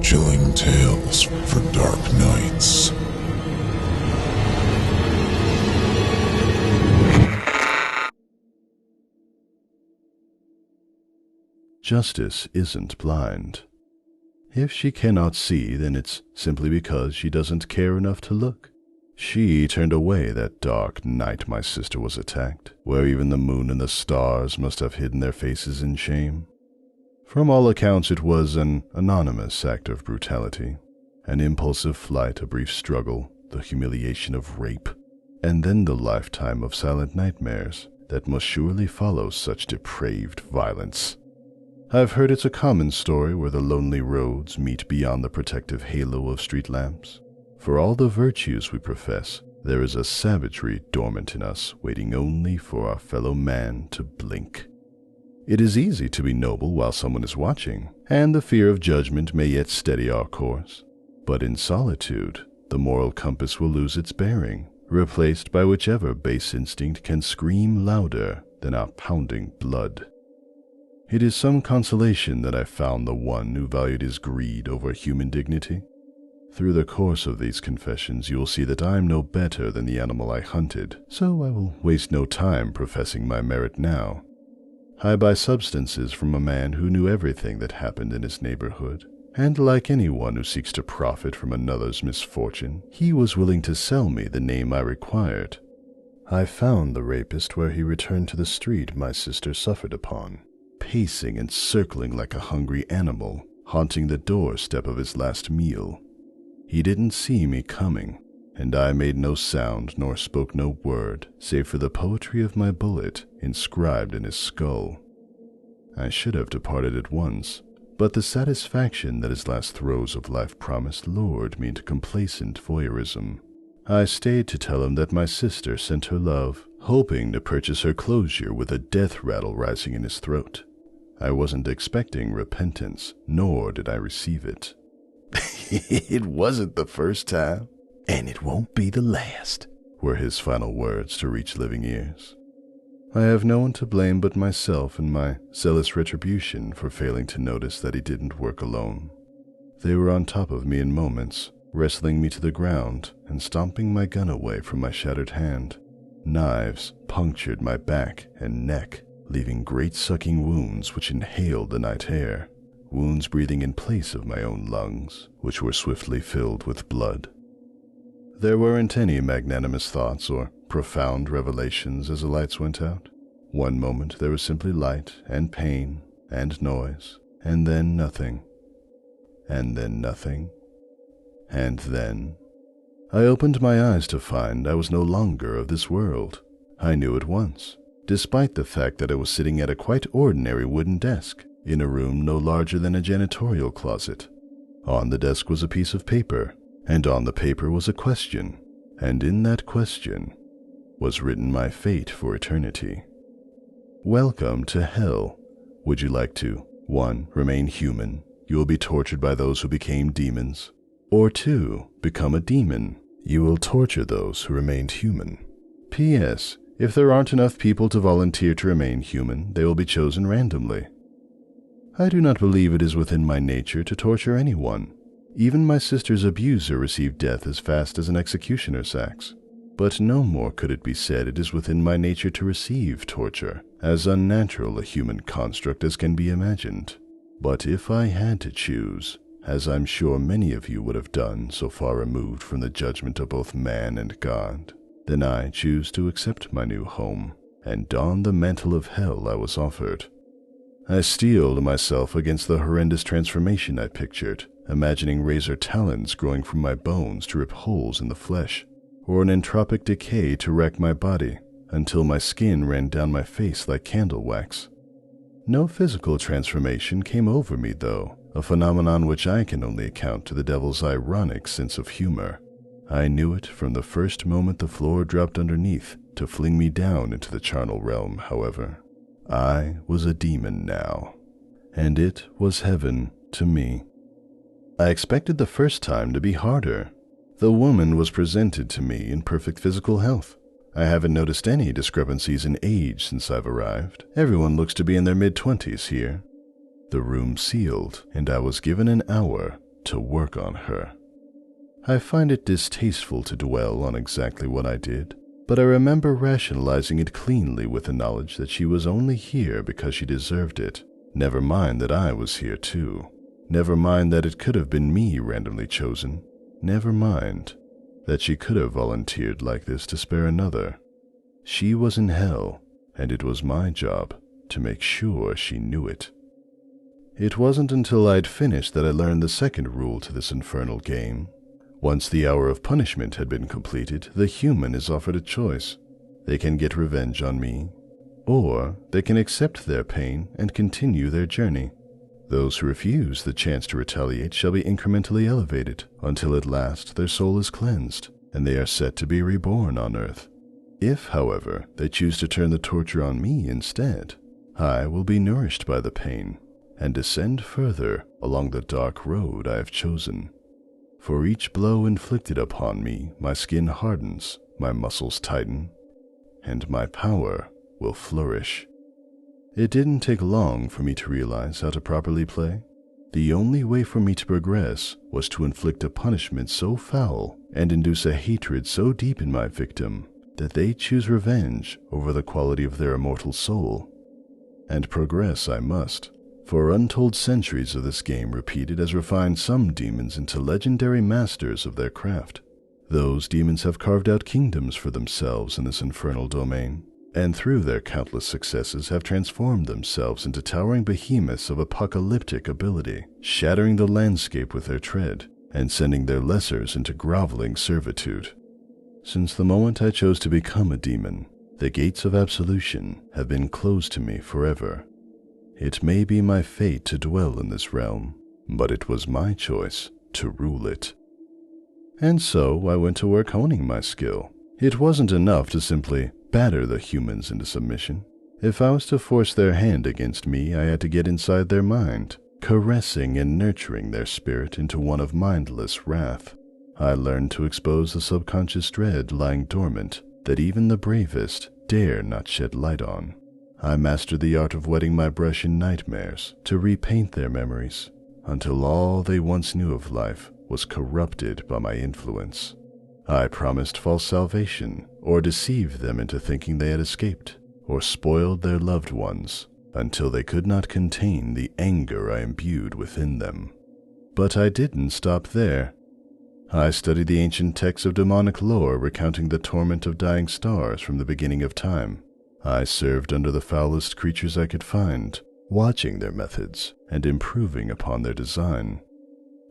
Chilling tales for dark nights. Justice isn't blind. If she cannot see, then it's simply because she doesn't care enough to look. She turned away that dark night my sister was attacked, where even the moon and the stars must have hidden their faces in shame. From all accounts, it was an anonymous act of brutality, an impulsive flight, a brief struggle, the humiliation of rape, and then the lifetime of silent nightmares that must surely follow such depraved violence. I've heard it's a common story where the lonely roads meet beyond the protective halo of street lamps. For all the virtues we profess, there is a savagery dormant in us, waiting only for our fellow man to blink. It is easy to be noble while someone is watching, and the fear of judgment may yet steady our course. But in solitude, the moral compass will lose its bearing, replaced by whichever base instinct can scream louder than our pounding blood. It is some consolation that I found the one who valued his greed over human dignity. Through the course of these confessions, you will see that I am no better than the animal I hunted, so I will waste no time professing my merit now. I buy substances from a man who knew everything that happened in his neighborhood, and like anyone who seeks to profit from another's misfortune, he was willing to sell me the name I required. I found the rapist where he returned to the street my sister suffered upon, pacing and circling like a hungry animal, haunting the doorstep of his last meal. He didn't see me coming, and I made no sound nor spoke no word, save for the poetry of my bullet inscribed in his skull. I should have departed at once, but the satisfaction that his last throes of life promised lured me into complacent voyeurism. I stayed to tell him that my sister sent her love, hoping to purchase her closure with a death rattle rising in his throat. I wasn't expecting repentance, nor did I receive it. It wasn't the first time, and it won't be the last, were his final words to reach living ears. I have no one to blame but myself and my zealous retribution for failing to notice that he didn't work alone. They were on top of me in moments, wrestling me to the ground and stomping my gun away from my shattered hand. Knives punctured my back and neck, leaving great sucking wounds which inhaled the night air, wounds breathing in place of my own lungs, which were swiftly filled with blood. There weren't any magnanimous thoughts or profound revelations as the lights went out. One moment there was simply light and pain and noise, and then nothing. And then nothing. And then I opened my eyes to find I was no longer of this world. I knew at once, despite the fact that I was sitting at a quite ordinary wooden desk in a room no larger than a janitorial closet. On the desk was a piece of paper, and on the paper was a question, and in that question was written my fate for eternity. Welcome to hell. Would you like to 1. Remain human. You will be tortured by those who became demons. Or 2. Become a demon. You will torture those who remained human. P.S. If there aren't enough people to volunteer to remain human, they will be chosen randomly. I do not believe it is within my nature to torture anyone. Even my sister's abuser received death as fast as an executioner's axe. But no more could it be said it is within my nature to receive torture, as unnatural a human construct as can be imagined. But if I had to choose, as I'm sure many of you would have done so far removed from the judgment of both man and God, then I choose to accept my new home and don the mantle of hell I was offered. I steeled myself against the horrendous transformation I pictured, imagining razor talons growing from my bones to rip holes in the flesh, or an entropic decay to wreck my body until my skin ran down my face like candle wax. No physical transformation came over me, though, a phenomenon which I can only account to the devil's ironic sense of humor. I knew it from the first moment the floor dropped underneath to fling me down into the charnel realm, however. I was a demon now, and it was heaven to me. I expected the first time to be harder. The woman was presented to me in perfect physical health. I haven't noticed any discrepancies in age since I've arrived. Everyone looks to be in their mid-20s here. The room sealed, and I was given an hour to work on her. I find it distasteful to dwell on exactly what I did, but I remember rationalizing it cleanly with the knowledge that she was only here because she deserved it. Never mind that I was here too. Never mind that it could have been me randomly chosen. Never mind that she could have volunteered like this to spare another. She was in hell, and it was my job to make sure she knew it. It wasn't until I'd finished that I learned the second rule to this infernal game. Once the hour of punishment had been completed, the human is offered a choice. They can get revenge on me, or they can accept their pain and continue their journey. Those who refuse the chance to retaliate shall be incrementally elevated until at last their soul is cleansed and they are set to be reborn on earth. If, however, they choose to turn the torture on me instead, I will be nourished by the pain and descend further along the dark road I have chosen. For each blow inflicted upon me, my skin hardens, my muscles tighten, and my power will flourish. It didn't take long for me to realize how to properly play. The only way for me to progress was to inflict a punishment so foul and induce a hatred so deep in my victim that they choose revenge over the quality of their immortal soul. And progress I must, for untold centuries of this game repeated has refined some demons into legendary masters of their craft. Those demons have carved out kingdoms for themselves in this infernal domain, and through their countless successes have transformed themselves into towering behemoths of apocalyptic ability, shattering the landscape with their tread, and sending their lessers into groveling servitude. Since the moment I chose to become a demon, the gates of absolution have been closed to me forever. It may be my fate to dwell in this realm, but it was my choice to rule it. And so I went to work honing my skill. It wasn't enough to simply batter the humans into submission. If I was to force their hand against me, I had to get inside their mind, caressing and nurturing their spirit into one of mindless wrath. I learned to expose the subconscious dread lying dormant that even the bravest dare not shed light on. I mastered the art of wetting my brush in nightmares to repaint their memories until all they once knew of life was corrupted by my influence. I promised false salvation or deceived them into thinking they had escaped, or spoiled their loved ones until they could not contain the anger I imbued within them. But I didn't stop there. I studied the ancient texts of demonic lore recounting the torment of dying stars from the beginning of time. I served under the foulest creatures I could find, watching their methods and improving upon their design.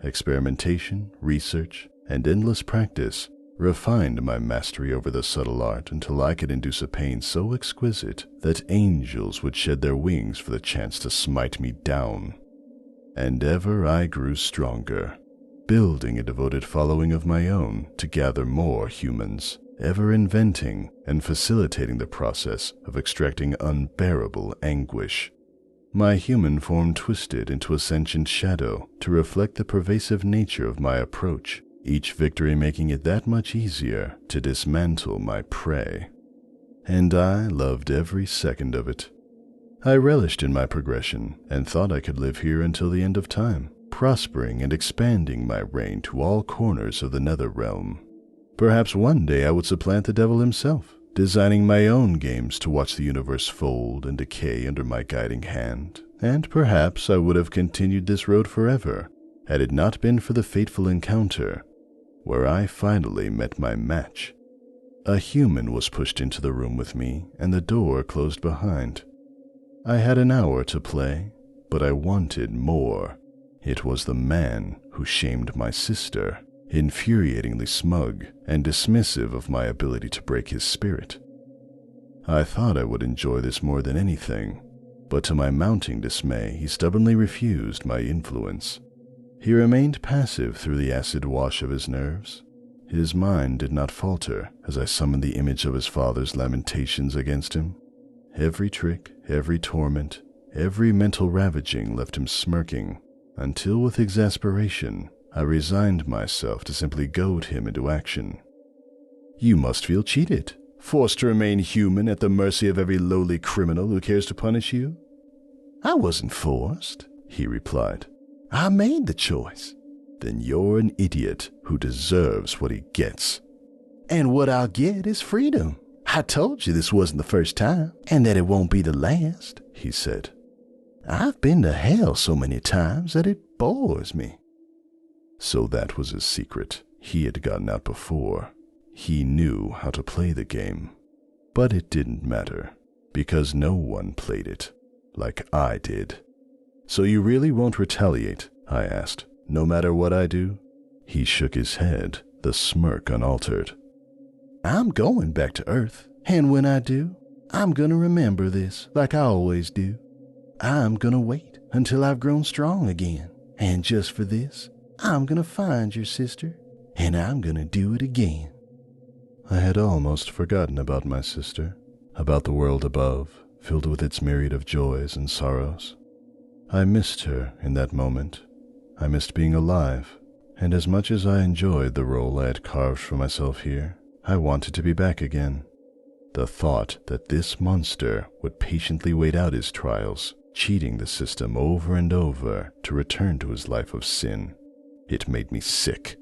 Experimentation, research, and endless practice refined my mastery over the subtle art until I could induce a pain so exquisite that angels would shed their wings for the chance to smite me down. And ever I grew stronger, building a devoted following of my own to gather more humans, ever inventing and facilitating the process of extracting unbearable anguish. My human form twisted into a sentient shadow to reflect the pervasive nature of my approach, each victory making it that much easier to dismantle my prey. And I loved every second of it. I relished in my progression and thought I could live here until the end of time, prospering and expanding my reign to all corners of the nether realm. Perhaps one day I would supplant the devil himself, designing my own games to watch the universe fold and decay under my guiding hand, and perhaps I would have continued this road forever had it not been for the fateful encounter where I finally met my match. A human was pushed into the room with me, and the door closed behind. I had an hour to play, but I wanted more. It was the man who shamed my sister, infuriatingly smug and dismissive of my ability to break his spirit. I thought I would enjoy this more than anything, but to my mounting dismay, he stubbornly refused my influence. He remained passive through the acid wash of his nerves. His mind did not falter as I summoned the image of his father's lamentations against him. Every trick, every torment, every mental ravaging left him smirking, until with exasperation, I resigned myself to simply goad him into action. "You must feel cheated, forced to remain human at the mercy of every lowly criminal who cares to punish you." "I wasn't forced," he replied. "I made the choice. then you're an idiot who deserves what he gets. And what I'll get is freedom. I told you this wasn't the first time, and that it won't be the last, he said. I've been to hell so many times that it bores me. So that was his secret. He had gotten out before. He knew how to play the game. But it didn't matter, because no one played it like I did. So you really won't retaliate? I asked. No matter what I do? He shook his head, the smirk unaltered. I'm going back to Earth, and when I do, I'm gonna remember this like I always do. I'm gonna wait until I've grown strong again, and just for this, I'm gonna find your sister, and I'm gonna do it again. I had almost forgotten about my sister, about the world above, filled with its myriad of joys and sorrows. I missed her in that moment. I missed being alive, and as much as I enjoyed the role I had carved for myself here, I wanted to be back again. The thought that this monster would patiently wait out his trials, cheating the system over and over to return to his life of sin, it made me sick.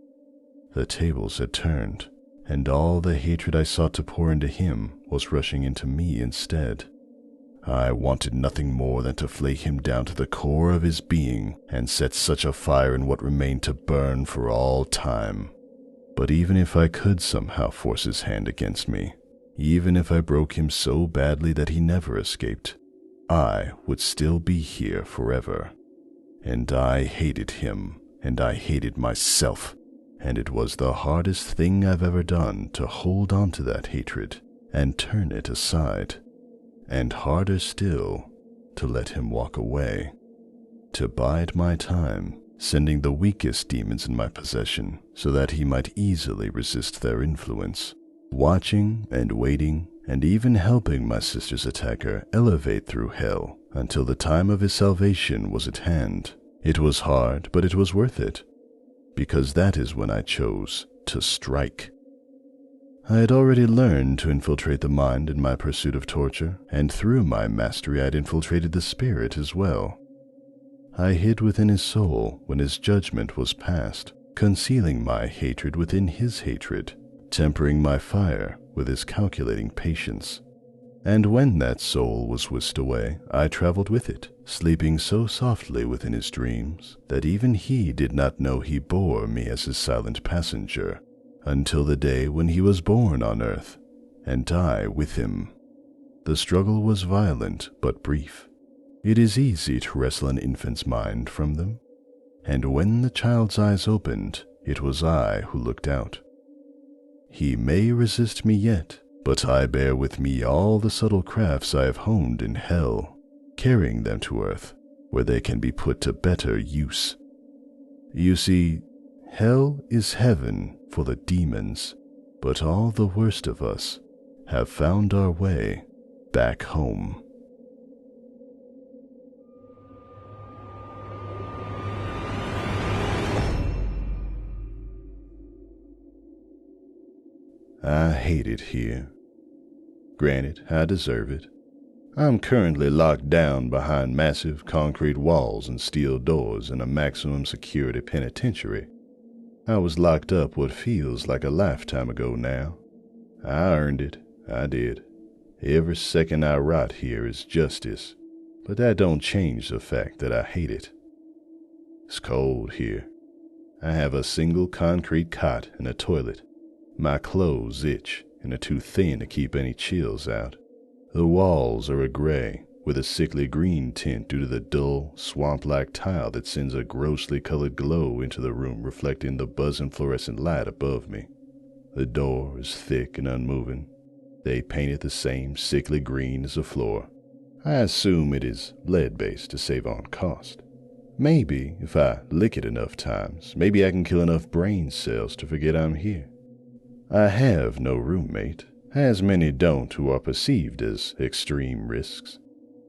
The tables had turned, and all the hatred I sought to pour into him was rushing into me instead. I wanted nothing more than to flay him down to the core of his being and set such a fire in what remained to burn for all time. But even if I could somehow force his hand against me, even if I broke him so badly that he never escaped, I would still be here forever. And I hated him, and I hated myself, and it was the hardest thing I've ever done to hold on to that hatred and turn it aside. And harder still, to let him walk away, to bide my time, sending the weakest demons in my possession so that he might easily resist their influence, watching and waiting and even helping my sister's attacker elevate through hell until the time of his salvation was at hand. It was hard, but it was worth it, because that is when I chose to strike. I had already learned to infiltrate the mind in my pursuit of torture, and through my mastery I had infiltrated the spirit as well. I hid within his soul when his judgment was passed, concealing my hatred within his hatred, tempering my fire with his calculating patience. And when that soul was whisked away, I traveled with it, sleeping so softly within his dreams that even he did not know he bore me as his silent passenger, until the day when he was born on earth, and I with him. The struggle was violent but brief. It is easy to wrestle an infant's mind from them, and when the child's eyes opened, it was I who looked out. He may resist me yet, but I bear with me all the subtle crafts I have honed in hell, carrying them to earth, where they can be put to better use. You see, hell is heaven for the demons, but all the worst of us have found our way back home. I hate it here. Granted, I deserve it. I'm currently locked down behind massive concrete walls and steel doors in a maximum security penitentiary. I was locked up what feels like a lifetime ago now. I earned it, I did. Every second I rot here is justice, but that don't change the fact that I hate it. It's cold here. I have a single concrete cot and a toilet. My clothes itch and are too thin to keep any chills out. The walls are a gray, with a sickly green tint due to the dull, swamp-like tile that sends a grossly colored glow into the room, reflecting the buzzing fluorescent light above me. The door is thick and unmoving. They painted the same sickly green as the floor. I assume it is lead-based to save on cost. Maybe, if I lick it enough times, maybe I can kill enough brain cells to forget I'm here. I have no roommate, as many don't who are perceived as extreme risks.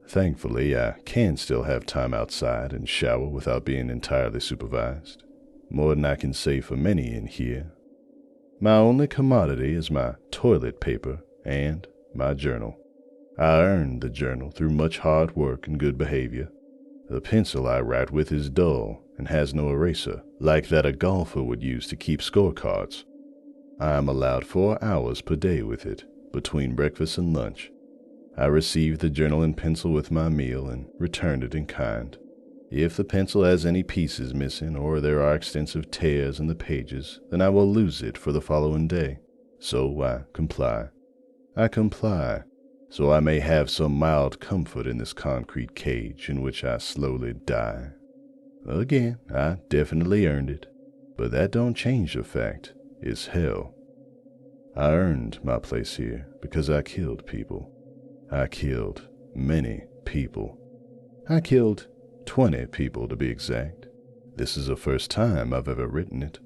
Thankfully, I can still have time outside and shower without being entirely supervised, more than I can say for many in here. My only commodity is my toilet paper and my journal. I earned the journal through much hard work and good behavior. The pencil I write with is dull and has no eraser, like that a golfer would use to keep scorecards. I am allowed 4 hours per day with it, between breakfast and lunch. I receive the journal and pencil with my meal and return it in kind. If the pencil has any pieces missing or there are extensive tears in the pages, then I will lose it for the following day. So I comply. I comply, so I may have some mild comfort in this concrete cage in which I slowly die. Again, I definitely earned it, but that don't change the fact. It's hell. I earned my place here because I killed people. I killed many people. I killed 20 people to be exact. This is the first time I've ever written it.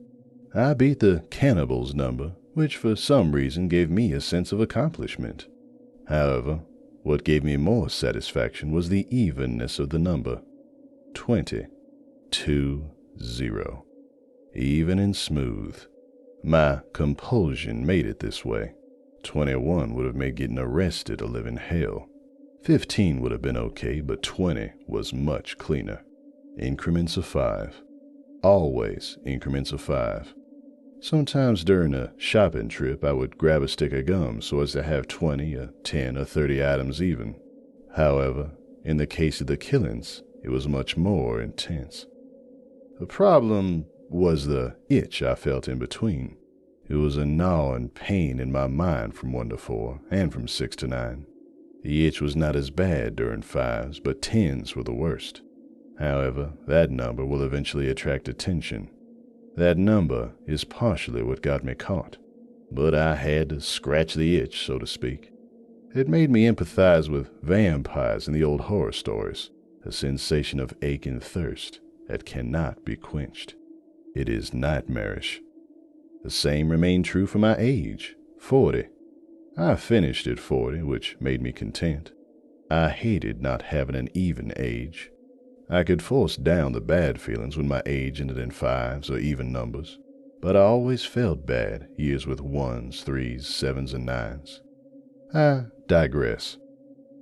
I beat the cannibals number, which for some reason gave me a sense of accomplishment. However, what gave me more satisfaction was the evenness of the number. 20. 2-0. Even and smooth. My compulsion made it this way. 21 would have made getting arrested a living hell. 15 would have been okay, but 20 was much cleaner. Increments of 5. Always increments of 5. Sometimes during a shopping trip, I would grab a stick of gum so as to have 20 or 10 or 30 items even. However, in the case of the killings, it was much more intense. The problem was the itch I felt in between. It was a gnawing pain in my mind from 1 to 4 and from 6 to 9. The itch was not as bad during 5s, but 10s were the worst. However, that number will eventually attract attention. That number is partially what got me caught, but I had to scratch the itch, so to speak. It made me empathize with vampires in the old horror stories, a sensation of ache and thirst that cannot be quenched. It is nightmarish. The same remained true for my age, 40. I finished at 40, which made me content. I hated not having an even age. I could force down the bad feelings when my age ended in 5s or even numbers, but I always felt bad years with 1s, 3s, 7s, and 9s. I digress.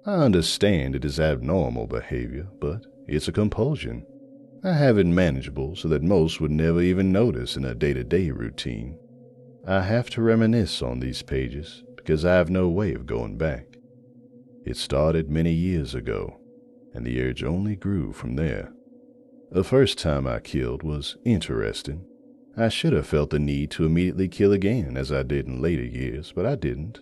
I understand it is abnormal behavior, but it's a compulsion. I have it manageable so that most would never even notice in a day-to-day routine. I have to reminisce on these pages because I have no way of going back. It started many years ago, and the urge only grew from there. The first time I killed was interesting. I should have felt the need to immediately kill again as I did in later years, but I didn't.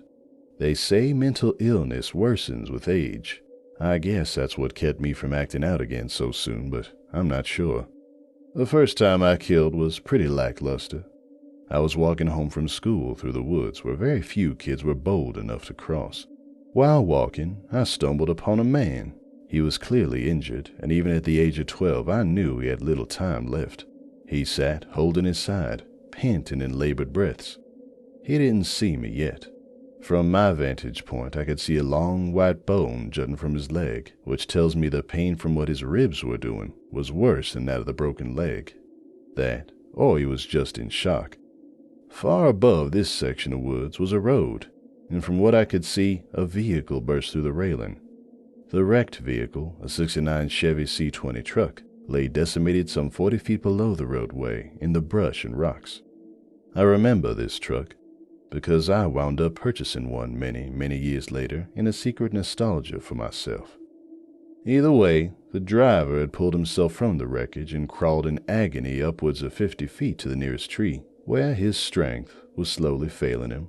They say mental illness worsens with age. I guess that's what kept me from acting out again so soon, but I'm not sure. The first time I killed was pretty lackluster. I was walking home from school through the woods where very few kids were bold enough to cross. While walking, I stumbled upon a man. He was clearly injured, and even at the age of 12, I knew he had little time left. He sat, holding his side, panting in labored breaths. He didn't see me yet. From my vantage point, I could see a long white bone jutting from his leg, which tells me the pain from what his ribs were doing was worse than that of the broken leg. That, or he was just in shock. Far above this section of woods was a road, and from what I could see, a vehicle burst through the railing. The wrecked vehicle, a '69 Chevy C20 truck, lay decimated some 40 feet below the roadway in the brush and rocks. I remember this truck because I wound up purchasing one many years later in a secret nostalgia for myself. Either way, the driver had pulled himself from the wreckage and crawled in agony upwards of 50 feet to the nearest tree, where his strength was slowly failing him.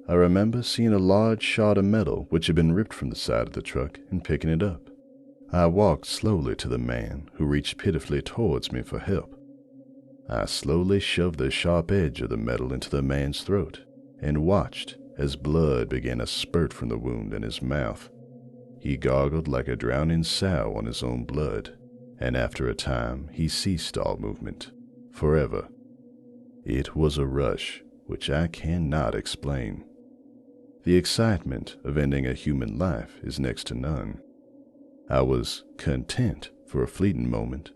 I remember seeing a large shard of metal which had been ripped from the side of the truck and picking it up. I walked slowly to the man, who reached pitifully towards me for help. I slowly shoved the sharp edge of the metal into the man's throat and watched as blood began to spurt from the wound in his mouth. He gargled like a drowning sow on his own blood, and after a time he ceased all movement, forever. It was a rush which I cannot explain. The excitement of ending a human life is next to none. I was content for a fleeting moment.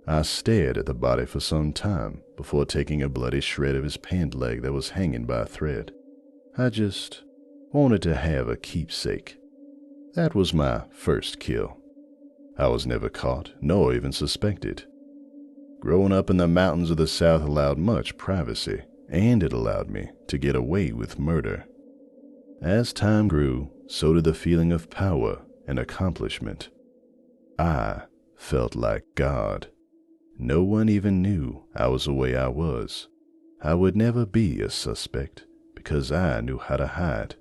I stared at the body for some time before taking a bloody shred of his pant leg that was hanging by a thread. I just wanted to have a keepsake. That was my first kill. I was never caught, nor even suspected. Growing up in the mountains of the South allowed much privacy, and it allowed me to get away with murder. As time grew, so did the feeling of power and accomplishment. I felt like God. No one even knew I was the way I was. I would never be a suspect because I knew how to hide.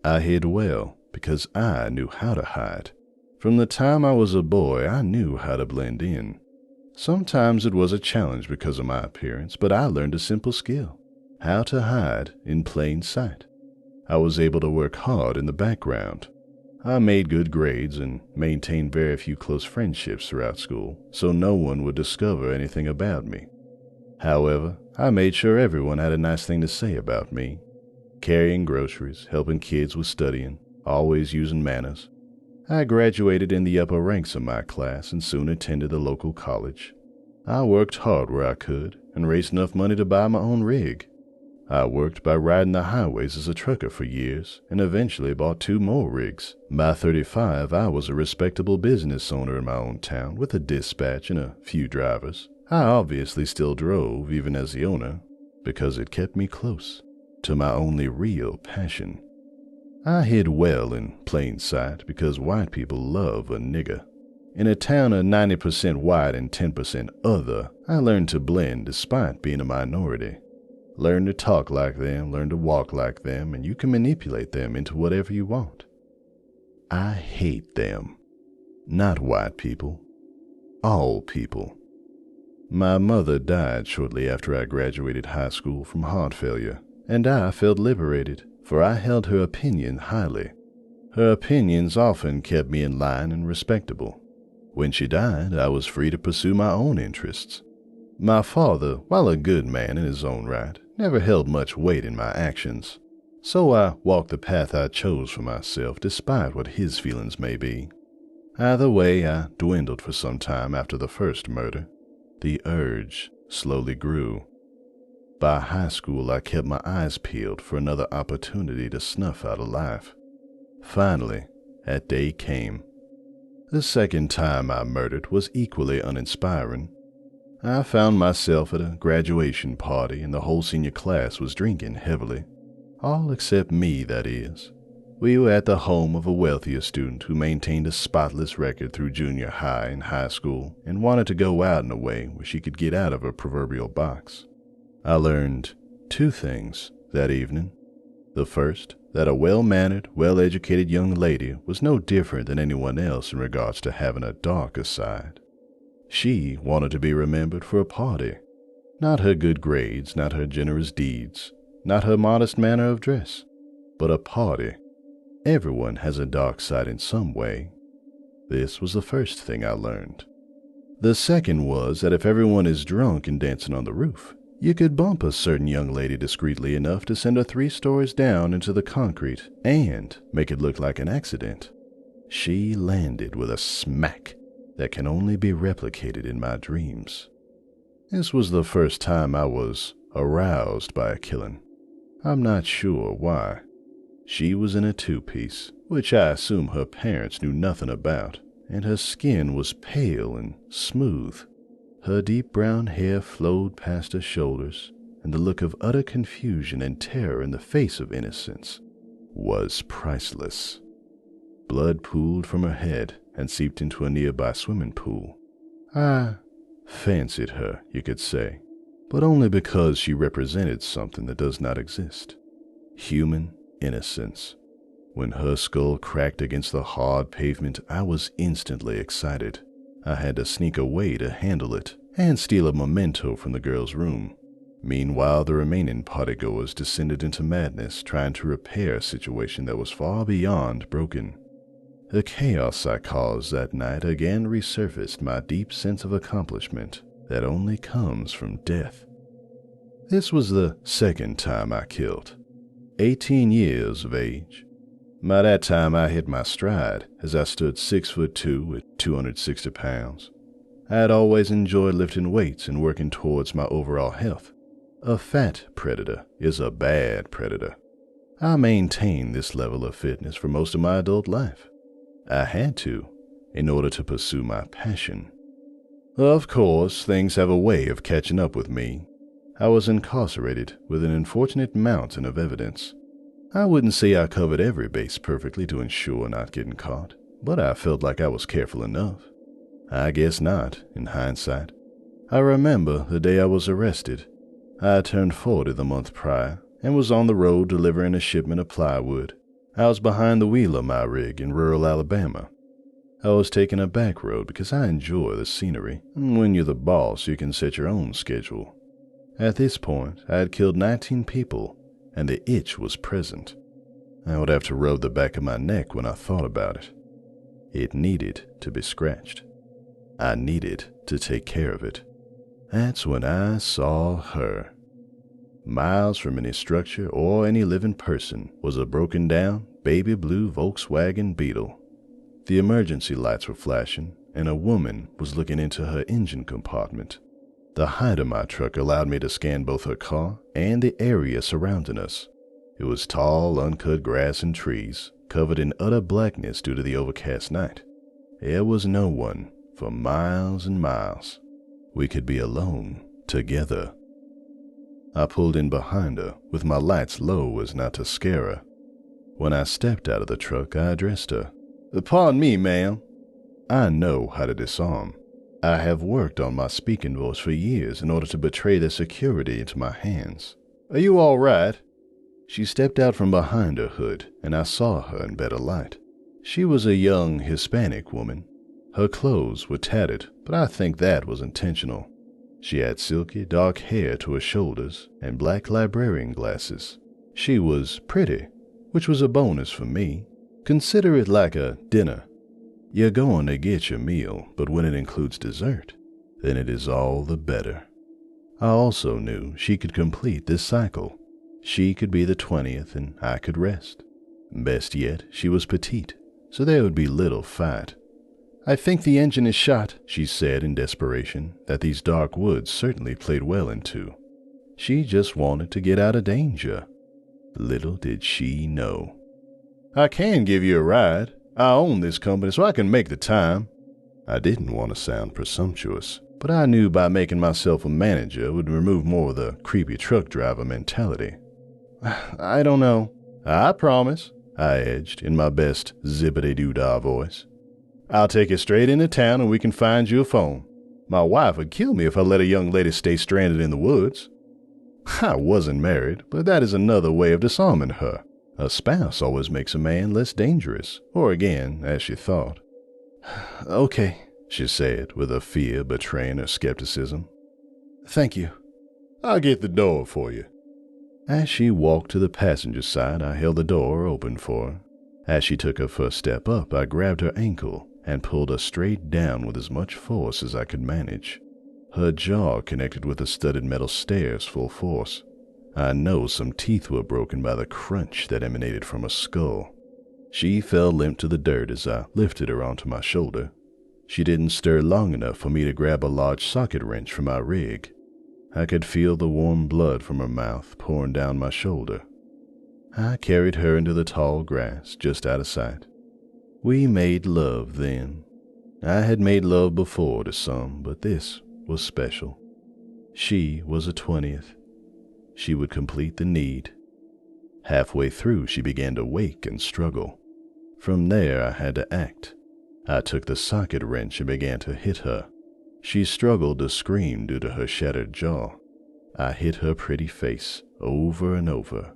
I hid well because I knew how to hide. From the time I was a boy, I knew how to blend in. Sometimes it was a challenge because of my appearance, but I learned a simple skill: how to hide in plain sight. I was able to work hard in the background. I made good grades and maintained very few close friendships throughout school, so no one would discover anything about me. However, I made sure everyone had a nice thing to say about me. Carrying groceries, helping kids with studying, always using manners. I graduated in the upper ranks of my class and soon attended the local college. I worked hard where I could and raised enough money to buy my own rig. I worked by riding the highways as a trucker for years and eventually bought 2 more rigs. By 35, I was a respectable business owner in my own town with a dispatch and a few drivers. I obviously still drove even as the owner because it kept me close to my only real passion. I hid well in plain sight because white people love a nigger. In a town of 90% white and 10% other, I learned to blend despite being a minority. Learn to talk like them, learn to walk like them, and you can manipulate them into whatever you want. I hate them. Not white people. All people. My mother died shortly after I graduated high school from heart failure, and I felt liberated, for I held her opinion highly. Her opinions often kept me in line and respectable. When she died, I was free to pursue my own interests. My father, while a good man in his own right, never held much weight in my actions, so I walked the path I chose for myself despite what his feelings may be. Either way, I dwindled for some time after the first murder. The urge slowly grew. By high school, I kept my eyes peeled for another opportunity to snuff out a life. Finally, that day came. The second time I murdered was equally uninspiring. I found myself at a graduation party and the whole senior class was drinking heavily. All except me, that is. We were at the home of a wealthier student who maintained a spotless record through junior high and high school and wanted to go out in a way where she could get out of her proverbial box. I learned 2 things that evening. The first, that a well-mannered, well-educated young lady was no different than anyone else in regards to having a darker side. She wanted to be remembered for a party. Not her good grades, not her generous deeds, not her modest manner of dress, but a party. Everyone has a dark side in some way. This was the first thing I learned. The second was that if everyone is drunk and dancing on the roof, you could bump a certain young lady discreetly enough to send her 3 stories down into the concrete and make it look like an accident. She landed with a smack that can only be replicated in my dreams. This was the first time I was aroused by a killing. I'm not sure why. She was in a 2-piece, which I assume her parents knew nothing about, and her skin was pale and smooth. Her deep brown hair flowed past her shoulders, and the look of utter confusion and terror in the face of innocence was priceless. Blood pooled from her head and seeped into a nearby swimming pool. I fancied her, you could say, but only because she represented something that does not exist. Human innocence. When her skull cracked against the hard pavement, I was instantly excited. I had to sneak away to handle it and steal a memento from the girl's room. Meanwhile, the remaining partygoers descended into madness, trying to repair a situation that was far beyond broken. The chaos I caused that night again resurfaced my deep sense of accomplishment that only comes from death. This was the second time I killed. 18 years of age. By that time, I hit my stride as I stood 6'2" with 260 pounds. I had always enjoyed lifting weights and working towards my overall health. A fat predator is a bad predator. I maintained this level of fitness for most of my adult life. I had to, in order to pursue my passion. Of course, things have a way of catching up with me. I was incarcerated with an unfortunate mountain of evidence. I wouldn't say I covered every base perfectly to ensure not getting caught, but I felt like I was careful enough. I guess not, in hindsight. I remember the day I was arrested. I had turned 40 the month prior and was on the road delivering a shipment of plywood. I was behind the wheel of my rig in rural Alabama. I was taking a back road because I enjoy the scenery, and when you're the boss, you can set your own schedule. At this point, I had killed 19 people, and the itch was present. I would have to rub the back of my neck when I thought about it. It needed to be scratched. I needed to take care of it. That's when I saw her. Miles from any structure or any living person was a broken down, baby blue Volkswagen Beetle. The emergency lights were flashing, and a woman was looking into her engine compartment. The height of my truck allowed me to scan both her car and the area surrounding us. It was tall, uncut grass and trees, covered in utter blackness due to the overcast night. There was no one for miles and miles. We could be alone, together. I pulled in behind her, with my lights low as not to scare her. When I stepped out of the truck, I addressed her. "Pardon me, ma'am." I know how to disarm. I have worked on my speaking voice for years in order to betray their security into my hands. "Are you all right?" She stepped out from behind her hood, and I saw her in better light. She was a young Hispanic woman. Her clothes were tattered, but I think that was intentional. She had silky, dark hair to her shoulders and black librarian glasses. She was pretty, which was a bonus for me. Consider it like a dinner. You're going to get your meal, but when it includes dessert, then it is all the better. I also knew she could complete this cycle. She could be the 20th and I could rest. Best yet, she was petite, so there would be little fight. "I think the engine is shot," she said in desperation that these dark woods certainly played well into. She just wanted to get out of danger. Little did she know. "I can give you a ride. I own this company, so I can make the time." I didn't want to sound presumptuous, but I knew by making myself a manager would remove more of the creepy truck driver mentality. "I don't know." "I promise," I edged in my best zippity-doo-dah voice. "I'll take you straight into town and we can find you a phone. My wife would kill me if I let a young lady stay stranded in the woods." I wasn't married, but that is another way of disarming her. A spouse always makes a man less dangerous, or again, as she thought. "Okay," she said, with a fear betraying her skepticism. "Thank you." "I'll get the door for you." As she walked to the passenger side, I held the door open for her. As she took her first step up, I grabbed her ankle and pulled her straight down with as much force as I could manage. Her jaw connected with the studded metal stairs full force. I know some teeth were broken by the crunch that emanated from her skull. She fell limp to the dirt as I lifted her onto my shoulder. She didn't stir long enough for me to grab a large socket wrench from my rig. I could feel the warm blood from her mouth pouring down my shoulder. I carried her into the tall grass just out of sight. We made love then. I had made love before to some, but this was special. She was a 20th. She would complete the need. Halfway through, she began to wake and struggle. From there, I had to act. I took the socket wrench and began to hit her. She struggled to scream due to her shattered jaw. I hit her pretty face over and over,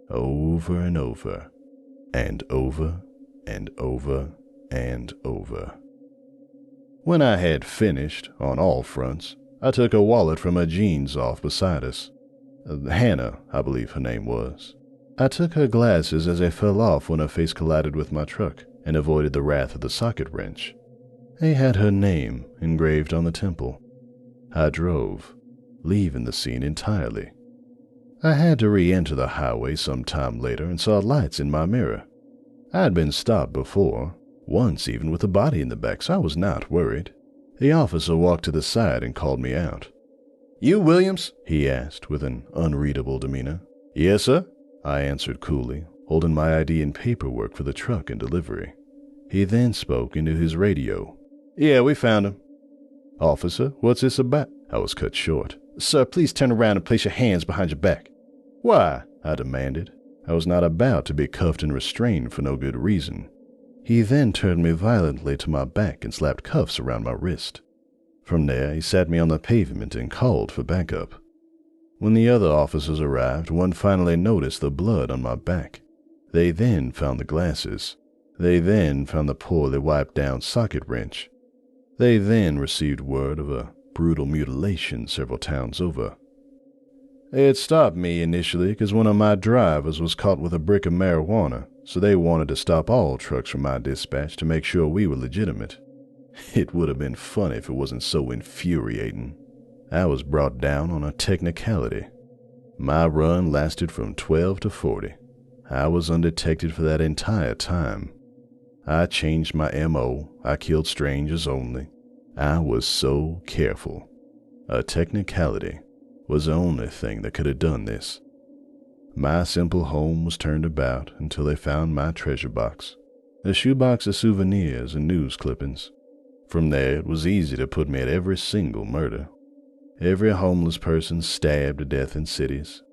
over and over, and over and over and over. When I had finished on all fronts, I took a wallet from her jeans off beside us. Hannah, I believe her name was. I took her glasses as they fell off when her face collided with my truck and avoided the wrath of the socket wrench. They had her name engraved on the temple. I drove, leaving the scene entirely. I had to re-enter the highway some time later and saw lights in my mirror. I had been stopped before, once even with a body in the back, so I was not worried. The officer walked to the side and called me out. "You Williams?" he asked with an unreadable demeanor. "Yes, sir," I answered coolly, holding my ID and paperwork for the truck and delivery. He then spoke into his radio. "Yeah, we found him." "Officer, what's this about?" I was cut short. "Sir, please turn around and place your hands behind your back." "Why?" I demanded. I was not about to be cuffed and restrained for no good reason. He then turned me violently to my back and slapped cuffs around my wrist. From there, he sat me on the pavement and called for backup. When the other officers arrived, one finally noticed the blood on my back. They then found the glasses. They then found the poorly wiped down socket wrench. They then received word of a brutal mutilation several towns over. It stopped me initially because one of my drivers was caught with a brick of marijuana, so they wanted to stop all trucks from my dispatch to make sure we were legitimate. It would have been funny if it wasn't so infuriating. I was brought down on a technicality. My run lasted from 12 to 40. I was undetected for that entire time. I changed my M.O. I killed strangers only. I was so careful. A technicality was the only thing that could have done this. My simple home was turned about until they found my treasure box, a shoebox of souvenirs and news clippings. From there, it was easy to put me at every single murder. Every homeless person stabbed to death in cities,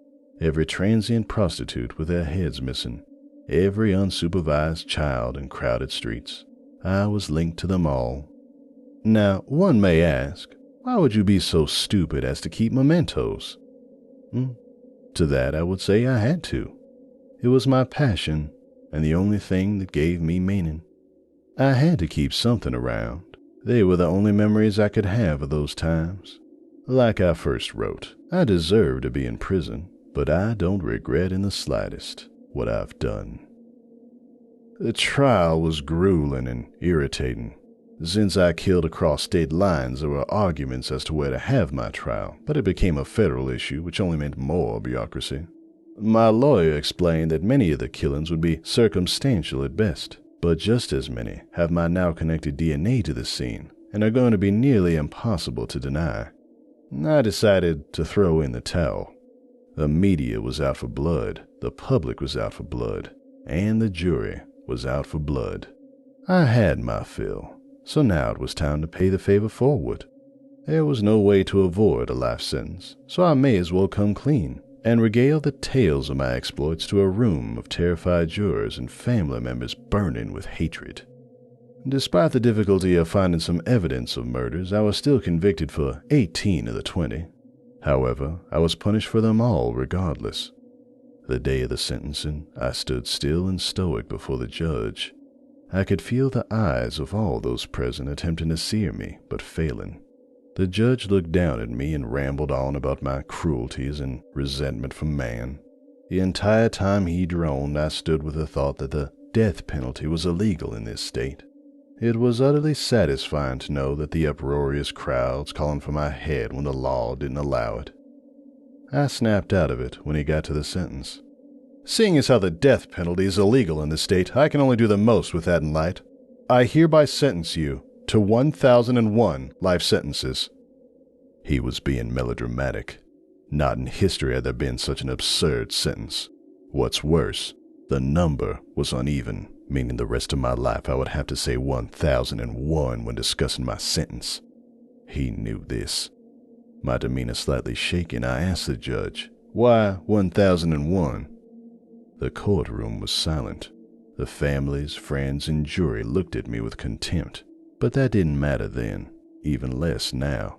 every transient prostitute with their heads missing, every unsupervised child in crowded streets. I was linked to them all. Now, one may ask, why would you be so stupid as to keep mementos? To that I would say I had to. It was my passion, and the only thing that gave me meaning. I had to keep something around. They were the only memories I could have of those times. Like I first wrote, I deserve to be in prison, but I don't regret in the slightest what I've done. The trial was grueling and irritating. Since I killed across state lines, there were arguments as to where to have my trial, but it became a federal issue, which only meant more bureaucracy. My lawyer explained that many of the killings would be circumstantial at best, but just as many have my now connected DNA to the scene and are going to be nearly impossible to deny. I decided to throw in the towel. The media was out for blood, the public was out for blood, and the jury was out for blood. I had my fill. So now it was time to pay the favor forward. There was no way to avoid a life sentence, so I may as well come clean and regale the tales of my exploits to a room of terrified jurors and family members burning with hatred. Despite the difficulty of finding some evidence of murders, I was still convicted for 18 of the 20. However, I was punished for them all regardless. The day of the sentencing, I stood still and stoic before the judge. I could feel the eyes of all those present attempting to sear me, but failing. The judge looked down at me and rambled on about my cruelties and resentment for man. The entire time he droned, I stood with the thought that the death penalty was illegal in this state. It was utterly satisfying to know that the uproarious crowds calling for my head when the law didn't allow it. I snapped out of it when he got to the sentence. Seeing as how the death penalty is illegal in this state, I can only do the most with that in light. I hereby sentence you to 1,001 life sentences. He was being melodramatic. Not in history had there been such an absurd sentence. What's worse, the number was uneven, meaning the rest of my life I would have to say 1,001 when discussing my sentence. He knew this. My demeanor slightly shaken, I asked the judge, "Why 1,001? The courtroom was silent. The families, friends, and jury looked at me with contempt, but that didn't matter then, even less now.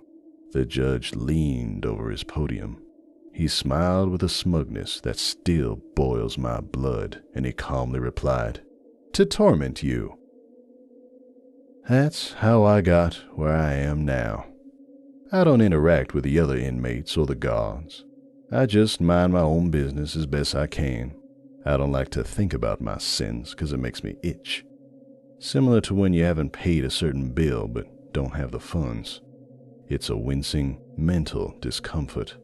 The judge leaned over his podium. He smiled with a smugness that still boils my blood, and he calmly replied, "To torment you." That's how I got where I am now. I don't interact with the other inmates or the guards. I just mind my own business as best I can. I don't like to think about my sins because it makes me itch. Similar to when you haven't paid a certain bill but don't have the funds. It's a wincing mental discomfort.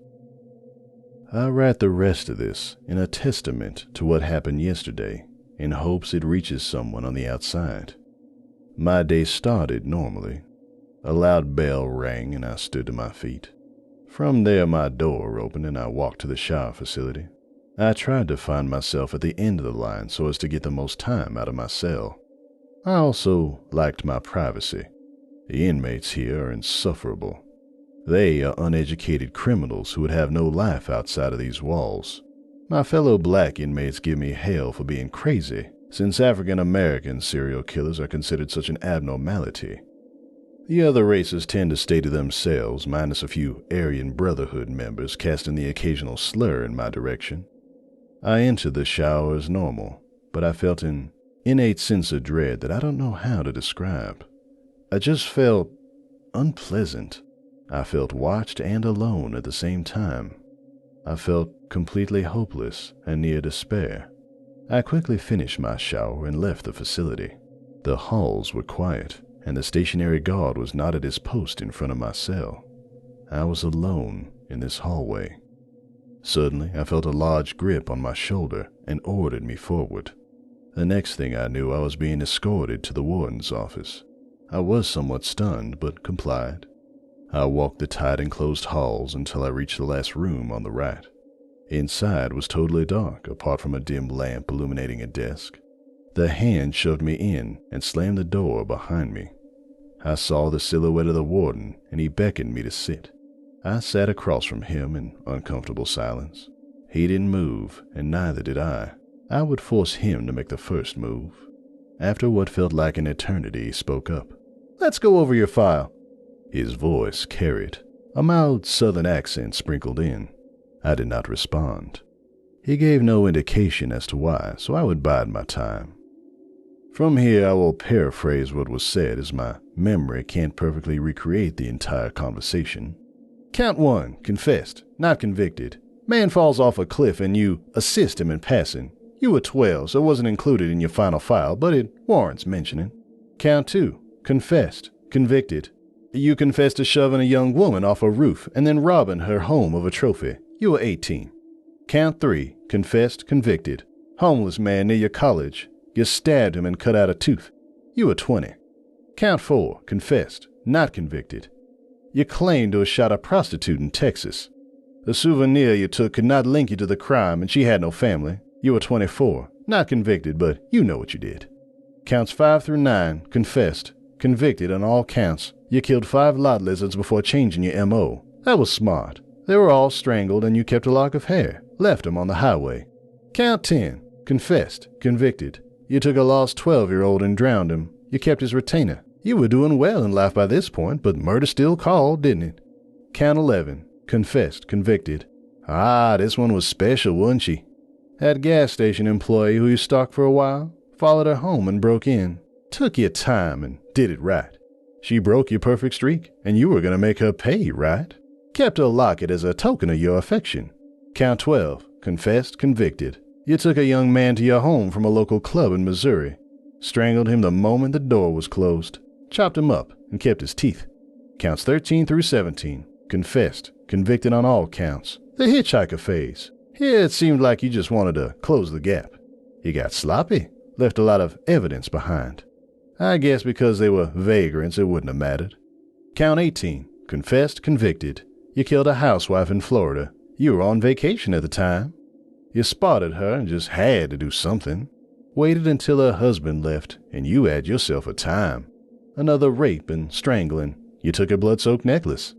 I write the rest of this in a testament to what happened yesterday in hopes it reaches someone on the outside. My day started normally. A loud bell rang and I stood to my feet. From there my door opened and I walked to the shower facility. I tried to find myself at the end of the line so as to get the most time out of my cell. I also liked my privacy. The inmates here are insufferable. They are uneducated criminals who would have no life outside of these walls. My fellow black inmates give me hell for being crazy, since African American serial killers are considered such an abnormality. The other races tend to stay to themselves, minus a few Aryan Brotherhood members casting the occasional slur in my direction. I entered the shower as normal, but I felt an innate sense of dread that I don't know how to describe. I just felt unpleasant. I felt watched and alone at the same time. I felt completely hopeless and near despair. I quickly finished my shower and left the facility. The halls were quiet, and the stationary guard was not at his post in front of my cell. I was alone in this hallway. Suddenly, I felt a large grip on my shoulder and ordered me forward. The next thing I knew, I was being escorted to the warden's office. I was somewhat stunned, but complied. I walked the tight enclosed halls until I reached the last room on the right. Inside was totally dark, apart from a dim lamp illuminating a desk. The hand shoved me in and slammed the door behind me. I saw the silhouette of the warden, and he beckoned me to sit. I sat across from him in uncomfortable silence. He didn't move, and neither did I. I would force him to make the first move. After what felt like an eternity, he spoke up. "Let's go over your file." His voice carried, a mild southern accent sprinkled in. I did not respond. He gave no indication as to why, so I would bide my time. From here, I will paraphrase what was said, as my memory can't perfectly recreate the entire conversation. Count 1, confessed, not convicted. Man falls off a cliff and you assist him in passing. You were 12, so it wasn't included in your final file, but it warrants mentioning. Count 2, confessed, convicted. You confessed to shoving a young woman off a roof and then robbing her home of a trophy. You were 18. Count 3, confessed, convicted. Homeless man near your college. You stabbed him and cut out a tooth. You were 20. Count 4, confessed, not convicted. You claimed to have shot a prostitute in Texas. The souvenir you took could not link you to the crime, and she had no family. You were 24, not convicted, but you know what you did. Counts 5 through 9, confessed, convicted on all counts. You killed 5 lot lizards before changing your M.O. That was smart. They were all strangled, and you kept a lock of hair, left them on the highway. Count 10, confessed, convicted. You took a lost 12-year-old and drowned him. You kept his retainer. You were doing well in life by this point, but murder still called, didn't it? Count 11, confessed, convicted. Ah, this one was special, wasn't she? That gas station employee who you stalked for a while, followed her home and broke in. Took your time and did it right. She broke your perfect streak, and you were going to make her pay, right? Kept her locket as a token of your affection. Count 12, confessed, convicted. You took a young man to your home from a local club in Missouri. Strangled him the moment the door was closed. Chopped him up and kept his teeth. Counts 13 through 17, confessed, convicted on all counts. The hitchhiker phase. Here it seemed like you just wanted to close the gap. You got sloppy, left a lot of evidence behind. I guess because they were vagrants it wouldn't have mattered. Count 18, confessed, convicted. You killed a housewife in Florida. You were on vacation at the time. You spotted her and just had to do something. Waited until her husband left, and you had yourself a time. Another rape and strangling. You took her blood-soaked necklace.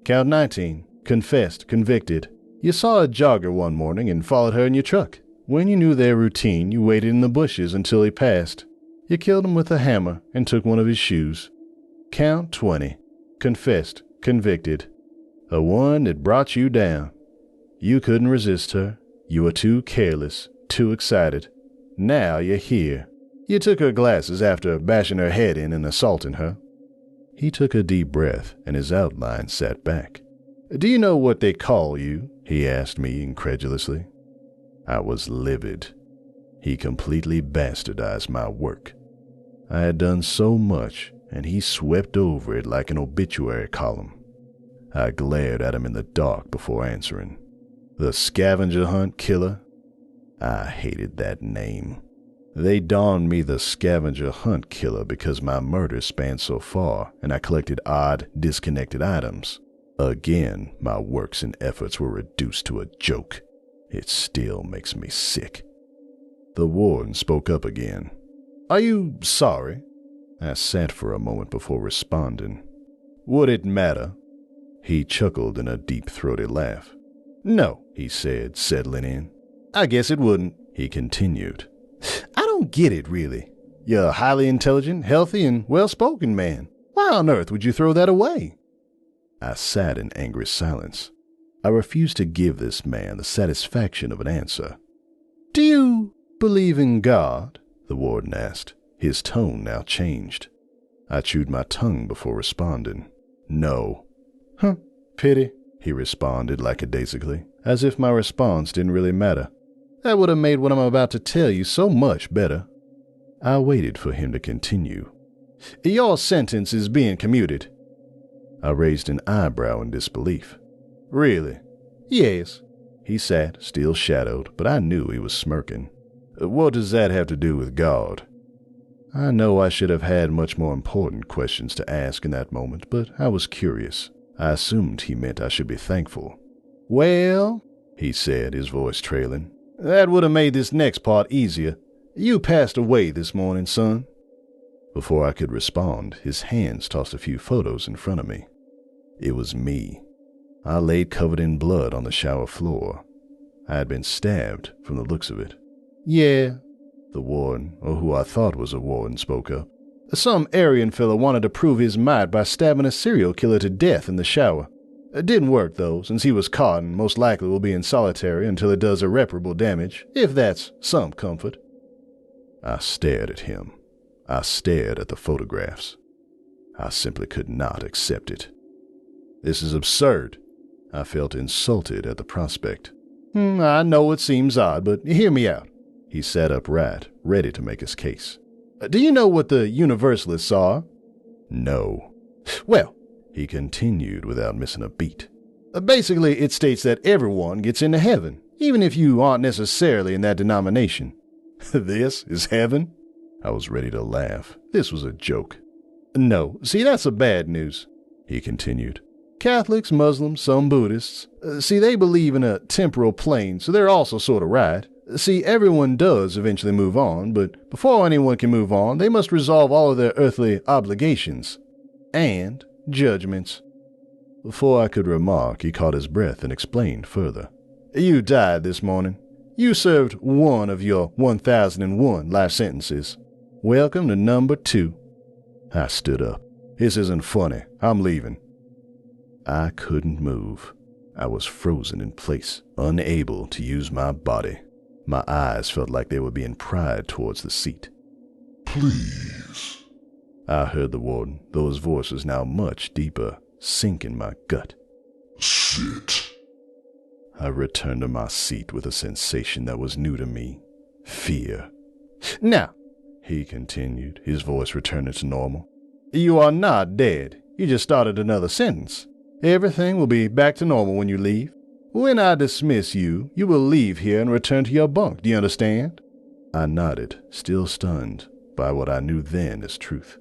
Count 19, confessed, convicted. You saw a jogger one morning and followed her in your truck. When you knew their routine, you waited in the bushes until he passed. You killed him with a hammer and took one of his shoes. Count 20, confessed, convicted. A one that brought you down. You couldn't resist her. You were too careless, too excited. Now you're here. You took her glasses after bashing her head in and assaulting her. He took a deep breath, and his outline sat back. Do you know what they call you? He asked me incredulously. I was livid. He completely bastardized my work. I had done so much, and he swept over it like an obituary column. I glared at him in the dark before answering. The scavenger hunt killer? I hated that name. They donned me the scavenger hunt killer because my murder spanned so far and I collected odd, disconnected items. Again, my works and efforts were reduced to a joke. It still makes me sick. The warden spoke up again. Are you sorry? I sat for a moment before responding. Would it matter? He chuckled in a deep-throated laugh. No, he said, settling in. I guess it wouldn't, he continued. I don't get it, really. You're a highly intelligent, healthy, and well-spoken man. Why on earth would you throw that away? I sat in angry silence. I refused to give this man the satisfaction of an answer. Do you believe in God? The warden asked. His tone now changed. I chewed my tongue before responding. No. Huh, pity, he responded lackadaisically, as if my response didn't really matter. That would have made what I'm about to tell you so much better. I waited for him to continue. Your sentence is being commuted. I raised an eyebrow in disbelief. Really? Yes. He sat, still shadowed, but I knew he was smirking. What does that have to do with God? I know I should have had much more important questions to ask in that moment, but I was curious. I assumed he meant I should be thankful. Well, he said, his voice trailing, that would have made this next part easier. You passed away this morning, son. Before I could respond, his hands tossed a few photos in front of me. It was me. I laid covered in blood on the shower floor. I had been stabbed from the looks of it. Yeah, the warden, or who I thought was a warden, spoke up. Some Aryan fellow wanted to prove his might by stabbing a serial killer to death in the shower. It didn't work, though, since he was caught and most likely will be in solitary until it does irreparable damage, if that's some comfort. I stared at him. I stared at the photographs. I simply could not accept it. This is absurd. I felt insulted at the prospect. I know it seems odd, but hear me out. He sat upright, ready to make his case. Do you know what the Universalists are? No. Well, he continued without missing a beat. Basically, it states that everyone gets into heaven, even if you aren't necessarily in that denomination. This is heaven? I was ready to laugh. This was a joke. No, see, that's the bad news, he continued. Catholics, Muslims, some Buddhists, see, they believe in a temporal plane, so they're also sort of right. See, everyone does eventually move on, but before anyone can move on, they must resolve all of their earthly obligations and judgments. Before I could remark, he caught his breath and explained further. You died this morning. You served one of your 1001 life sentences. Welcome to number 2. I stood up. This isn't funny. I'm leaving. I couldn't move. I was frozen in place, unable to use my body. My eyes felt like they were being pried towards the seat. Please. I heard the warden, though his voice was now much deeper, sink in my gut. Sit. I returned to my seat with a sensation that was new to me. Fear. Now, he continued, his voice returning to normal, you are not dead. You just started another sentence. Everything will be back to normal when you leave. When I dismiss you, you will leave here and return to your bunk. Do you understand? I nodded, still stunned by what I knew then as truth.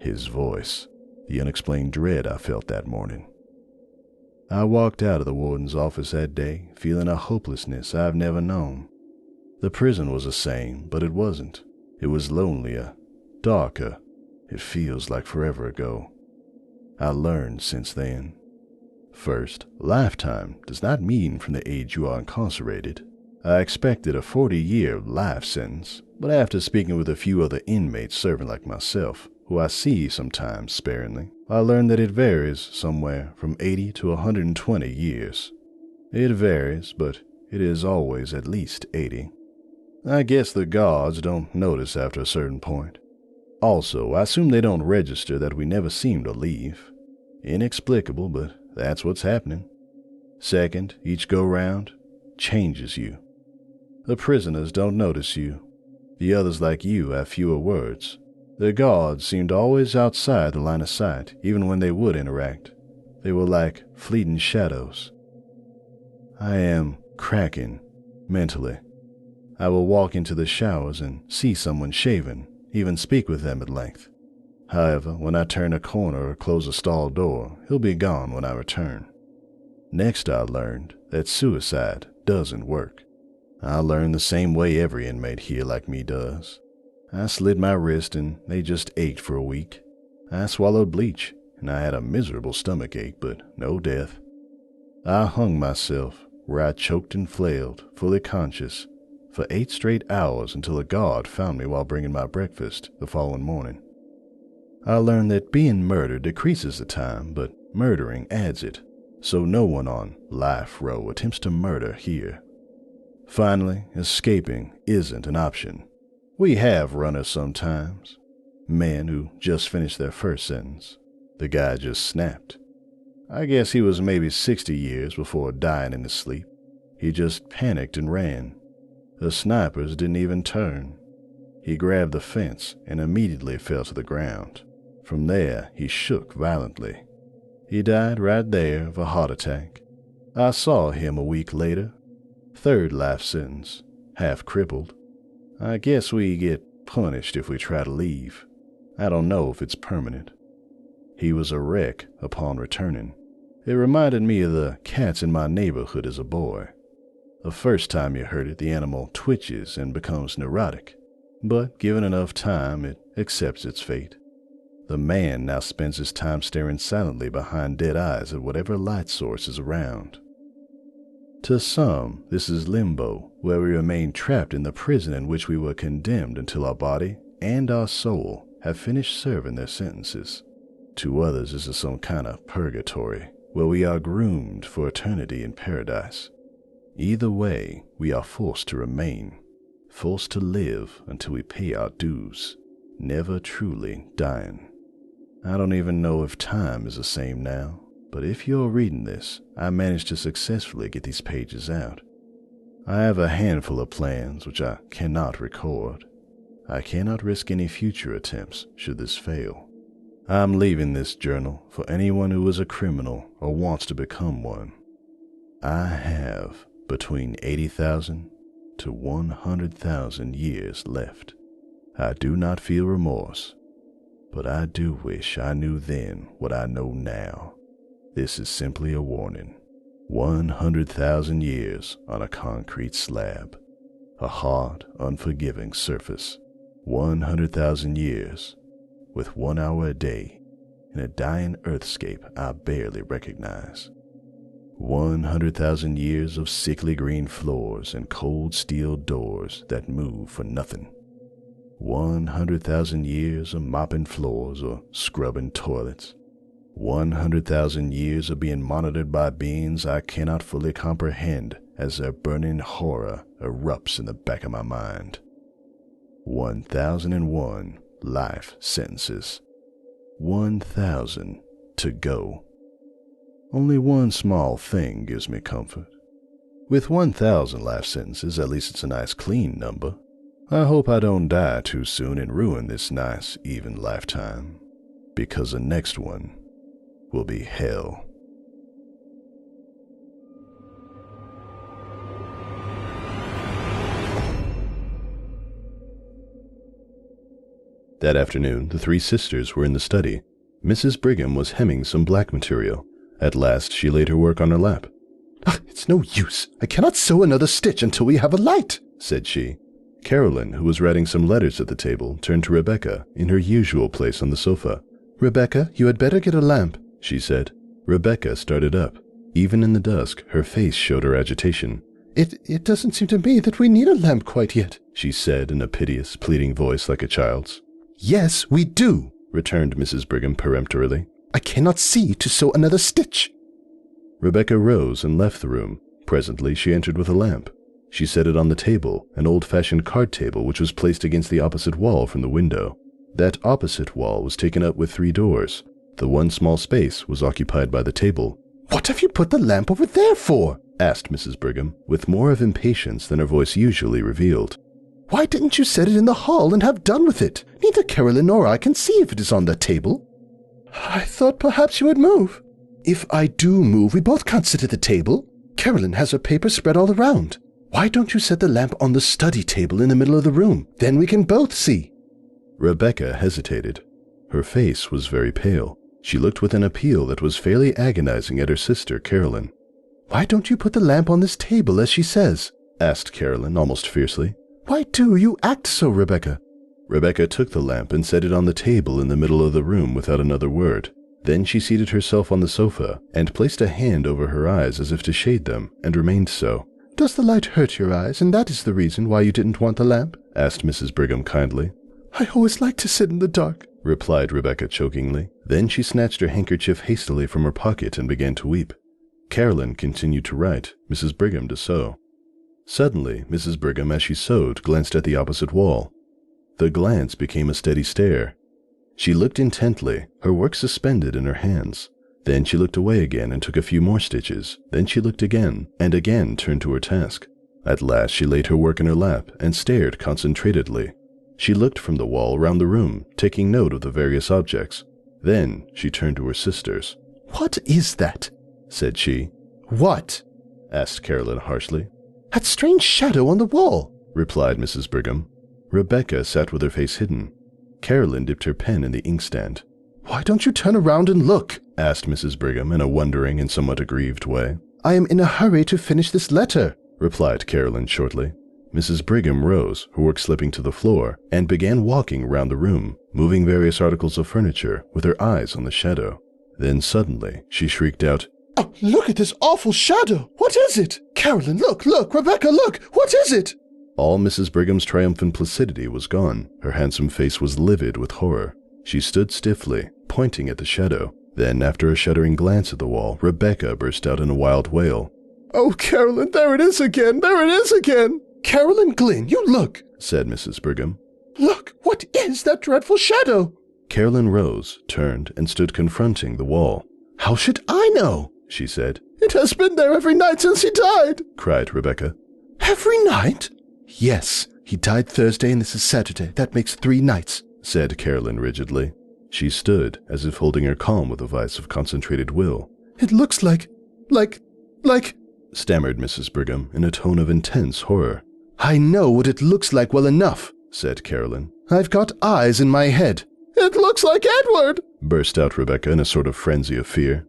His voice, the unexplained dread I felt that morning. I walked out of the warden's office that day, feeling a hopelessness I've never known. The prison was the same, but it wasn't. It was lonelier, darker. It feels like forever ago. I learned since then. First, lifetime does not mean from the age you are incarcerated. I expected a 40-year life sentence, but after speaking with a few other inmates serving like myself, who I see sometimes sparingly, I learned that it varies somewhere from 80 to 120 years. It varies, but it is always at least 80. I guess the guards don't notice after a certain point. Also, I assume they don't register that we never seem to leave. Inexplicable, but that's what's happening. Second, each go-round changes you. The prisoners don't notice you. The others like you have fewer words. The guards seemed always outside the line of sight, even when they would interact. They were like fleeting shadows. I am cracking, mentally. I will walk into the showers and see someone shaving, even speak with them at length. However, when I turn a corner or close a stall door, he'll be gone when I return. Next I learned that suicide doesn't work. I learned the same way every inmate here like me does. I slit my wrist and they just ached for a week. I swallowed bleach and I had a miserable stomach ache, but no death. I hung myself where I choked and flailed, fully conscious, for 8 straight hours until a guard found me while bringing my breakfast the following morning. I learned that being murdered decreases the time, but murdering adds it, so no one on Life Row attempts to murder here. Finally, escaping isn't an option. We have runners sometimes, men who just finished their first sentence. The guy just snapped. I guess he was maybe 60 years before dying in his sleep. He just panicked and ran. The snipers didn't even turn. He grabbed the fence and immediately fell to the ground. From there, he shook violently. He died right there of a heart attack. I saw him a week later. 3rd life sentence, half crippled. I guess we get punished if we try to leave. I don't know if it's permanent. He was a wreck upon returning. It reminded me of the cats in my neighborhood as a boy. The first time you hurt it, the animal twitches and becomes neurotic, but given enough time, it accepts its fate. The man now spends his time staring silently behind dead eyes at whatever light source is around. To some, this is limbo, where we remain trapped in the prison in which we were condemned until our body and our soul have finished serving their sentences. To others, this is some kind of purgatory, where we are groomed for eternity in paradise. Either way, we are forced to remain, forced to live until we pay our dues, never truly dying. I don't even know if time is the same now, but if you're reading this, I managed to successfully get these pages out. I have a handful of plans which I cannot record. I cannot risk any future attempts should this fail. I'm leaving this journal for anyone who is a criminal or wants to become one. I have between 80,000 to 100,000 years left. I do not feel remorse, but I do wish I knew then what I know now. This is simply a warning. 100,000 years on a concrete slab, a hard, unforgiving surface. 100,000 years with 1 hour a day in a dying earthscape I barely recognize. 100,000 years of sickly green floors and cold steel doors that move for nothing. 100,000 years of mopping floors or scrubbing toilets. 100,000 years of being monitored by beings I cannot fully comprehend as their burning horror erupts in the back of my mind. 1,001 life sentences. 1,000 to go. Only one small thing gives me comfort. With 1,000 life sentences, at least it's a nice clean number. I hope I don't die too soon and ruin this nice, even lifetime, because the next one will be hell. That afternoon, the 3 sisters were in the study. Mrs. Brigham was hemming some black material. At last, she laid her work on her lap. It's no use. I cannot sew another stitch until we have a light, said she. Carolyn, who was writing some letters at the table, turned to Rebecca in her usual place on the sofa. Rebecca, you had better get a lamp, she said. Rebecca started up. Even in the dusk, her face showed her agitation. It doesn't seem to me that we need a lamp quite yet, she said in a piteous, pleading voice like a child's. Yes, we do, returned Mrs. Brigham peremptorily. I cannot see to sew another stitch. Rebecca rose and left the room. Presently she entered with a lamp. She set it on the table, an old-fashioned card table which was placed against the opposite wall from the window. That opposite wall was taken up with 3 doors. The one small space was occupied by the table. What have you put the lamp over there for? asked Mrs. Brigham, with more of impatience than her voice usually revealed. Why didn't you set it in the hall and have done with it? Neither Carolyn nor I can see if it is on that table. I thought perhaps you would move. If I do move, we both can't sit at the table. Carolyn has her paper spread all around. Why don't you set the lamp on the study table in the middle of the room? Then we can both see. Rebecca hesitated. Her face was very pale. She looked with an appeal that was fairly agonizing at her sister, Carolyn. Why don't you put the lamp on this table as she says? asked Carolyn almost fiercely. Why do you act so, Rebecca? Rebecca took the lamp and set it on the table in the middle of the room without another word. Then she seated herself on the sofa and placed a hand over her eyes as if to shade them, and remained so. "Does the light hurt your eyes, and that is the reason why you didn't want the lamp?" asked Mrs. Brigham kindly. "I always like to sit in the dark," replied Rebecca chokingly. Then she snatched her handkerchief hastily from her pocket and began to weep. Carolyn continued to write, Mrs. Brigham to sew. Suddenly, Mrs. Brigham, as she sewed, glanced at the opposite wall. The glance became a steady stare. She looked intently, her work suspended in her hands. Then she looked away again and took a few more stitches. Then she looked again, and again turned to her task. At last she laid her work in her lap and stared concentratedly. She looked from the wall round the room, taking note of the various objects. Then she turned to her sisters. "What is that?" said she. "What?" asked Carolyn harshly. "That strange shadow on the wall," replied Mrs. Brigham. Rebecca sat with her face hidden. Carolyn dipped her pen in the inkstand. "Why don't you turn around and look?" asked Mrs. Brigham in a wondering and somewhat aggrieved way. "I am in a hurry to finish this letter," replied Carolyn shortly. Mrs. Brigham rose, her work slipping to the floor, and began walking round the room, moving various articles of furniture, with her eyes on the shadow. Then suddenly she shrieked out, "Oh, look at this awful shadow! What is it? Carolyn, look! Rebecca, look! What is it?" All Mrs. Brigham's triumphant placidity was gone. Her handsome face was livid with horror. She stood stiffly, pointing at the shadow. Then, after a shuddering glance at the wall, Rebecca burst out in a wild wail. "Oh, Carolyn, there it is again! There it is again! Carolyn Glynn, you look!" said Mrs. Brigham. "Look! What is that dreadful shadow?" Carolyn rose, turned, and stood confronting the wall. "How should I know?" she said. "It has been there every night since he died," cried Rebecca. "Every night?" "Yes. He died Thursday and this is Saturday. That makes 3 nights," said Carolyn rigidly. She stood, as if holding her calm with a vice of concentrated will. "It looks like, stammered Mrs. Brigham in a tone of intense horror. "I know what it looks like well enough," said Carolyn. "I've got eyes in my head." "It looks like Edward!" burst out Rebecca in a sort of frenzy of fear.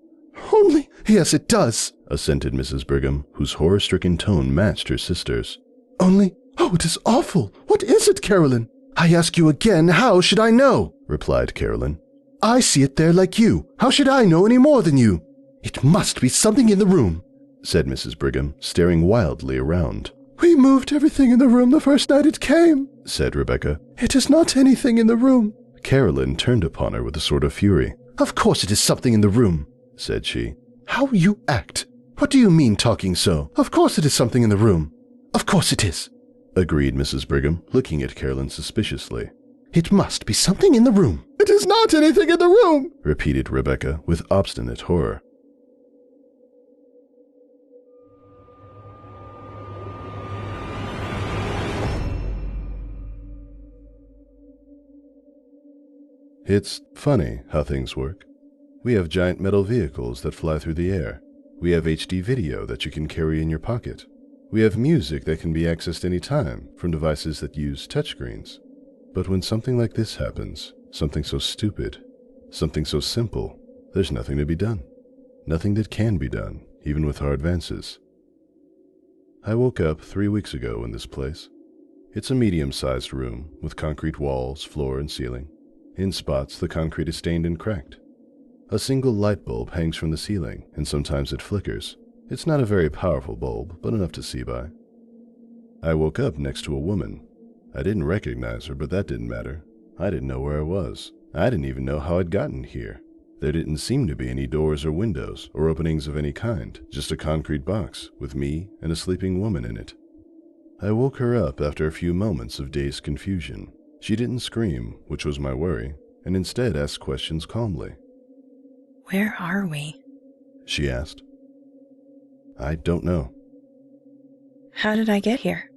"Only, yes, it does," assented Mrs. Brigham, whose horror-stricken tone matched her sister's. "Only, oh, it is awful. What is it, Carolyn?" "I ask you again, how should I know?" replied Carolyn. "I see it there like you. How should I know any more than you?" "It must be something in the room," said Mrs. Brigham, staring wildly around. "We moved everything in the room the first night it came," said Rebecca. "It is not anything in the room." Carolyn turned upon her with a sort of fury. "Of course it is something in the room," said she. "How you act! What do you mean talking so? Of course it is something in the room. Of course it is," agreed Mrs. Brigham, looking at Carolyn suspiciously. "It must be something in the room." "It is not anything in the room," repeated Rebecca with obstinate horror. It's funny how things work. We have giant metal vehicles that fly through the air. We have HD video that you can carry in your pocket. We have music that can be accessed anytime from devices that use touchscreens. But when something like this happens, something so stupid, something so simple, there's nothing to be done. Nothing that can be done, even with our advances. I woke up 3 weeks ago in this place. It's a medium-sized room with concrete walls, floor, and ceiling. In spots, the concrete is stained and cracked. A single light bulb hangs from the ceiling, and sometimes it flickers. It's not a very powerful bulb, but enough to see by. I woke up next to a woman. I didn't recognize her, but that didn't matter. I didn't know where I was. I didn't even know how I'd gotten here. There didn't seem to be any doors or windows or openings of any kind, just a concrete box with me and a sleeping woman in it. I woke her up after a few moments of dazed confusion. She didn't scream, which was my worry, and instead asked questions calmly. "Where are we?" she asked. "I don't know." "How did I get here?"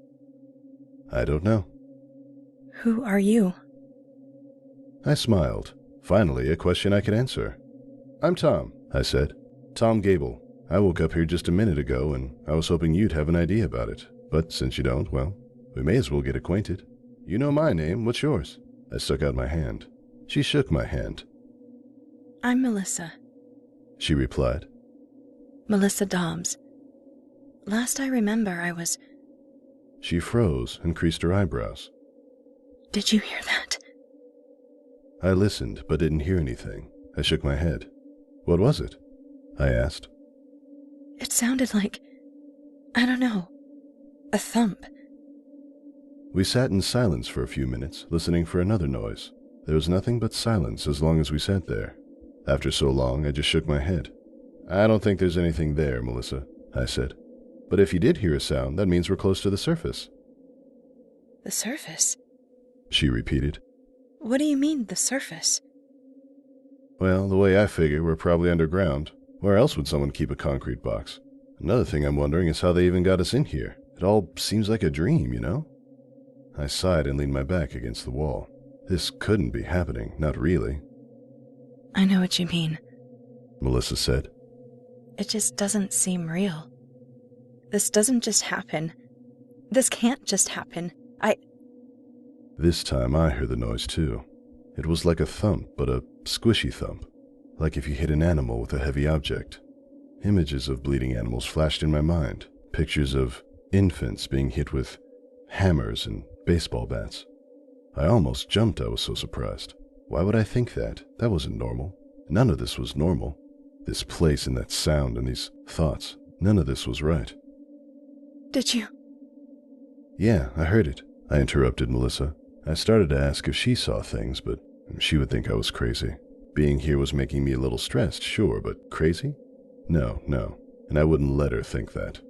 "I don't know." "Who are you?" I smiled. Finally, a question I could answer. "I'm Tom," I said. "Tom Gable. I woke up here just a minute ago, and I was hoping you'd have an idea about it. But since you don't, well, we may as well get acquainted. You know my name. What's yours?" I stuck out my hand. She shook my hand. "I'm Melissa," she replied. "Melissa Dobbs. Last I remember, I was—" She froze and creased her eyebrows. Did you hear that? I listened, but didn't hear anything. I shook my head. What was it? I asked. It sounded like, I don't know, a thump. We sat in silence for a few minutes, listening for another noise. There was nothing but silence as long as we sat there. After so long, I just shook my head. I don't think there's anything there, Melissa, I said. But if you did hear a sound, that means we're close to the surface. The surface? She repeated. What do you mean, the surface? Well, the way I figure, we're probably underground. Where else would someone keep a concrete box? Another thing I'm wondering is how they even got us in here. It all seems like a dream, you know? I sighed and leaned my back against the wall. This couldn't be happening, not really. I know what you mean. Melissa said. It just doesn't seem real. This doesn't just happen. This can't just happen. This time I heard the noise too. It was like a thump, but a squishy thump. Like if you hit an animal with a heavy object. Images of bleeding animals flashed in my mind. Pictures of infants being hit with hammers and baseball bats. I almost jumped, I was so surprised. Why would I think that? That wasn't normal. None of this was normal. This place and that sound and these thoughts, none of this was right. Did you? Yeah, I heard it, I interrupted Melissa. I started to ask if she saw things, but she would think I was crazy. Being here was making me a little stressed, sure, but crazy? No, and I wouldn't let her think that.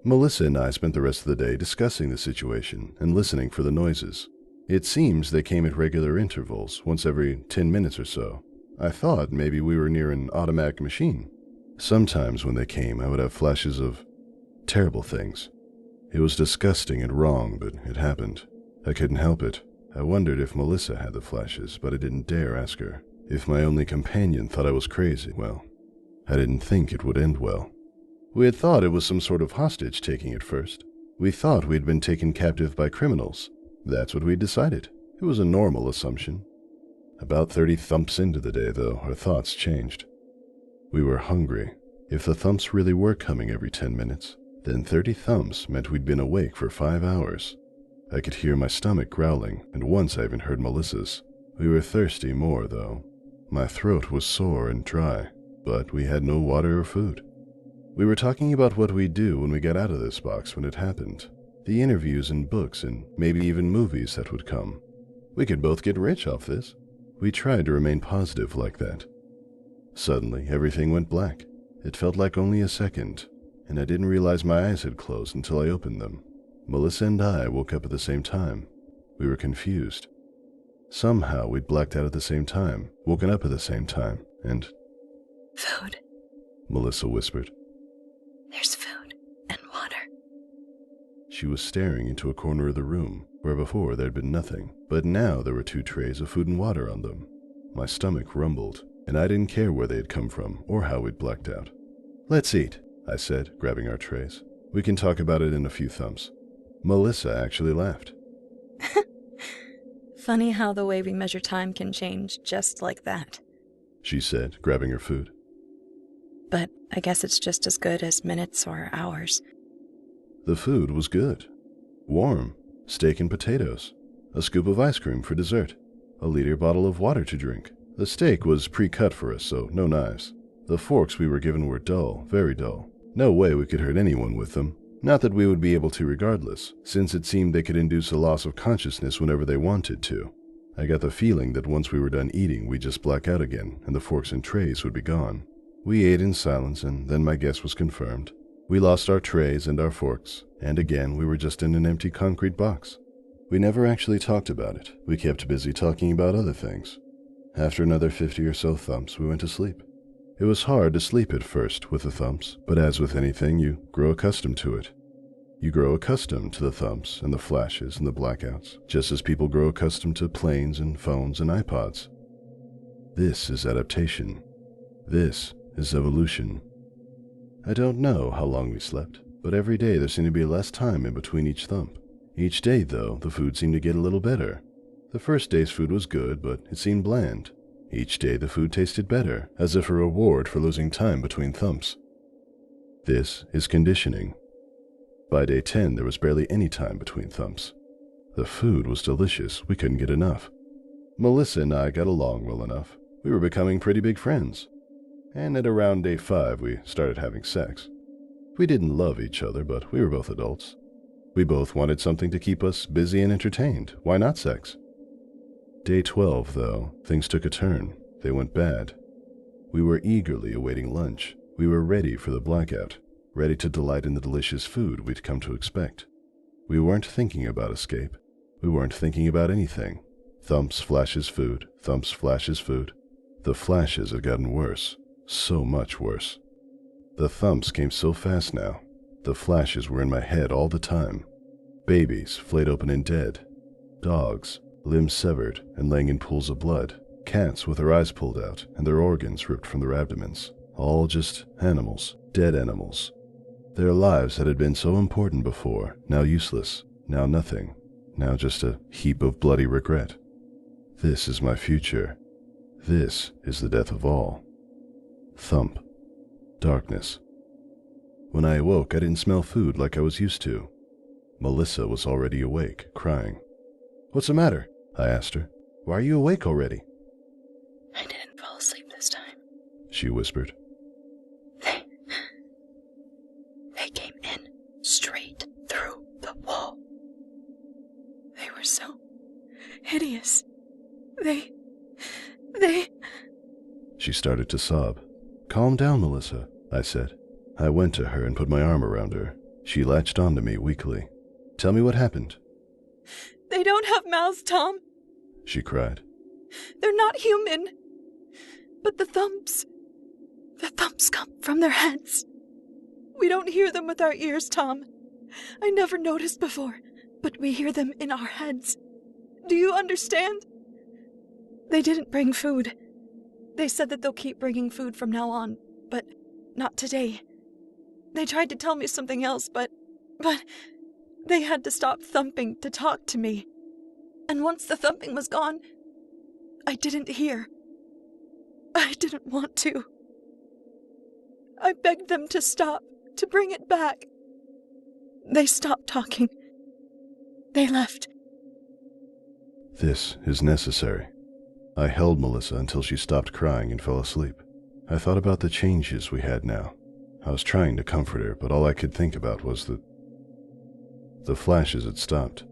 Melissa and I spent the rest of the day discussing the situation and listening for the noises. It seems they came at regular intervals, once every 10 minutes or so. I thought maybe we were near an automatic machine. Sometimes when they came, I would have flashes of terrible things. It was disgusting and wrong, but it happened. I couldn't help it. I wondered if Melissa had the flashes, but I didn't dare ask her. If my only companion thought I was crazy, well, I didn't think it would end well. We had thought it was some sort of hostage taking at first. We thought we'd been taken captive by criminals. That's what we'd decided. It was a normal assumption. About 30 thumps into the day, though, our thoughts changed. We were hungry. If the thumps really were coming every 10 minutes, then 30 thumps meant we'd been awake for 5 hours. I could hear my stomach growling, and once I even heard Melissa's. We were thirsty more, though. My throat was sore and dry, but we had no water or food. We were talking about what we'd do when we got out of this box when it happened. The interviews and books and maybe even movies that would come. We could both get rich off this. We tried to remain positive like that. Suddenly, everything went black. It felt like only a second, and I didn't realize my eyes had closed until I opened them. Melissa and I woke up at the same time. We were confused. Somehow we'd blacked out at the same time, woken up at the same time, and... Food. Melissa whispered. There's food and water. She was staring into a corner of the room, where before there'd been nothing, but now there were 2 trays of food and water on them. My stomach rumbled, and I didn't care where they had come from or how we'd blacked out. Let's eat, I said, grabbing our trays. We can talk about it in a few thumps. Melissa actually laughed. Funny how the way we measure time can change just like that. She said, grabbing her food. But I guess it's just as good as minutes or hours. The food was good. Warm, steak and potatoes, a scoop of ice cream for dessert, a liter bottle of water to drink. The steak was pre-cut for us, so no knives. The forks we were given were dull, very dull. No way we could hurt anyone with them. Not that we would be able to regardless, since it seemed they could induce a loss of consciousness whenever they wanted to. I got the feeling that once we were done eating, we'd just black out again, and the forks and trays would be gone. We ate in silence, and then my guess was confirmed. We lost our trays and our forks, and again we were just in an empty concrete box. We never actually talked about it. We kept busy talking about other things. After another 50 or so thumps, we went to sleep. It was hard to sleep at first with the thumps, but as with anything, you grow accustomed to it. You grow accustomed to the thumps and the flashes and the blackouts, just as people grow accustomed to planes and phones and iPods. This is adaptation. This is evolution. I don't know how long we slept, but every day there seemed to be less time in between each thump. Each day, though, the food seemed to get a little better. The first day's food was good, but it seemed bland. Each day the food tasted better, as if a reward for losing time between thumps. This is conditioning. By day 10, there was barely any time between thumps. The food was delicious. We couldn't get enough. Melissa and I got along well enough. We were becoming pretty big friends. And at around day 5, we started having sex. We didn't love each other, but we were both adults. We both wanted something to keep us busy and entertained. Why not sex? Day 12, though, things took a turn. They went bad. We were eagerly awaiting lunch. We were ready for the blackout, ready to delight in the delicious food we'd come to expect. We weren't thinking about escape. We weren't thinking about anything. Thumps flashes food. Thumps flashes food. The flashes had gotten worse. So much worse. The thumps came so fast now. The flashes were in my head all the time. Babies flayed open and dead. Dogs, limbs severed and laying in pools of blood. Cats with their eyes pulled out and their organs ripped from their abdomens. All just animals, dead animals. Their lives that had been so important before, now useless, now nothing, now just a heap of bloody regret. This is my future. This is the death of all. Thump. Darkness. When I awoke, I didn't smell food like I was used to. Melissa was already awake, crying. "What's the matter?" I asked her. "Why are you awake already?" I didn't fall asleep this time. She whispered. They came in straight through the wall. They were so hideous. They... She started to sob. "Calm down, Melissa," I said. I went to her and put my arm around her. She latched onto me weakly. "Tell me what happened." They don't have mouths, Tom. She cried. They're not human. But the thumps come from their heads. We don't hear them with our ears, Tom. I never noticed before, but we hear them in our heads. Do you understand? They didn't bring food. They said that they'll keep bringing food from now on, but not today. They tried to tell me something else, but they had to stop thumping to talk to me. And once the thumping was gone, I didn't hear. I didn't want to. I begged them to stop, to bring it back. They stopped talking. They left. This is necessary. I held Melissa until she stopped crying and fell asleep. I thought about the changes we had now. I was trying to comfort her, but all I could think about was that the flashes had stopped.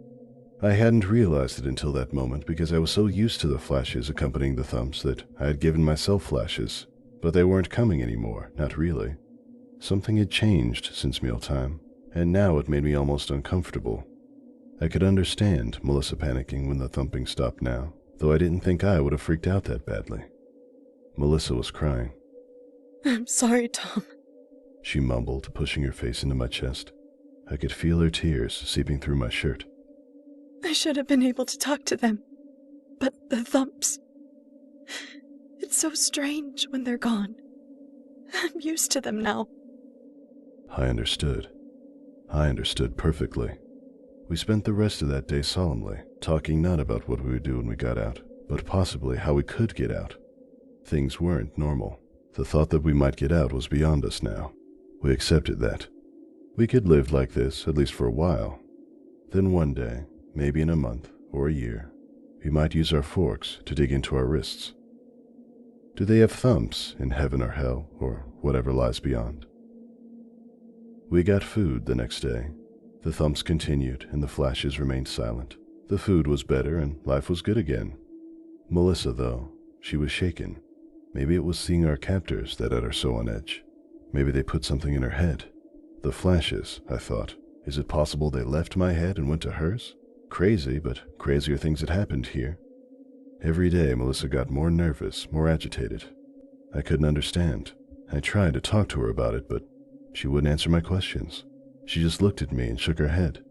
I hadn't realized it until that moment because I was so used to the flashes accompanying the thumps that I had given myself flashes, but they weren't coming anymore, not really. Something had changed since mealtime, and now it made me almost uncomfortable. I could understand Melissa panicking when the thumping stopped now, though I didn't think I would have freaked out that badly. Melissa was crying. I'm sorry, Tom. She mumbled, pushing her face into my chest. I could feel her tears seeping through my shirt. I should have been able to talk to them, but the thumps... It's so strange when they're gone. I'm used to them now. I understood. I understood perfectly. We spent the rest of that day solemnly, talking not about what we would do when we got out, but possibly how we could get out. Things weren't normal. The thought that we might get out was beyond us now. We accepted that. We could live like this, at least for a while. Then one day, maybe in a month or a year, we might use our forks to dig into our wrists. Do they have thumps in heaven or hell, or whatever lies beyond? We got food the next day. The thumps continued, and the flashes remained silent. The food was better, and life was good again. Melissa, though, she was shaken. Maybe it was seeing our captors that had her so on edge. Maybe they put something in her head. The flashes, I thought. Is it possible they left my head and went to hers? Crazy, but crazier things had happened here. Every day, Melissa got more nervous, more agitated. I couldn't understand. I tried to talk to her about it, but she wouldn't answer my questions. She just looked at me and shook her head.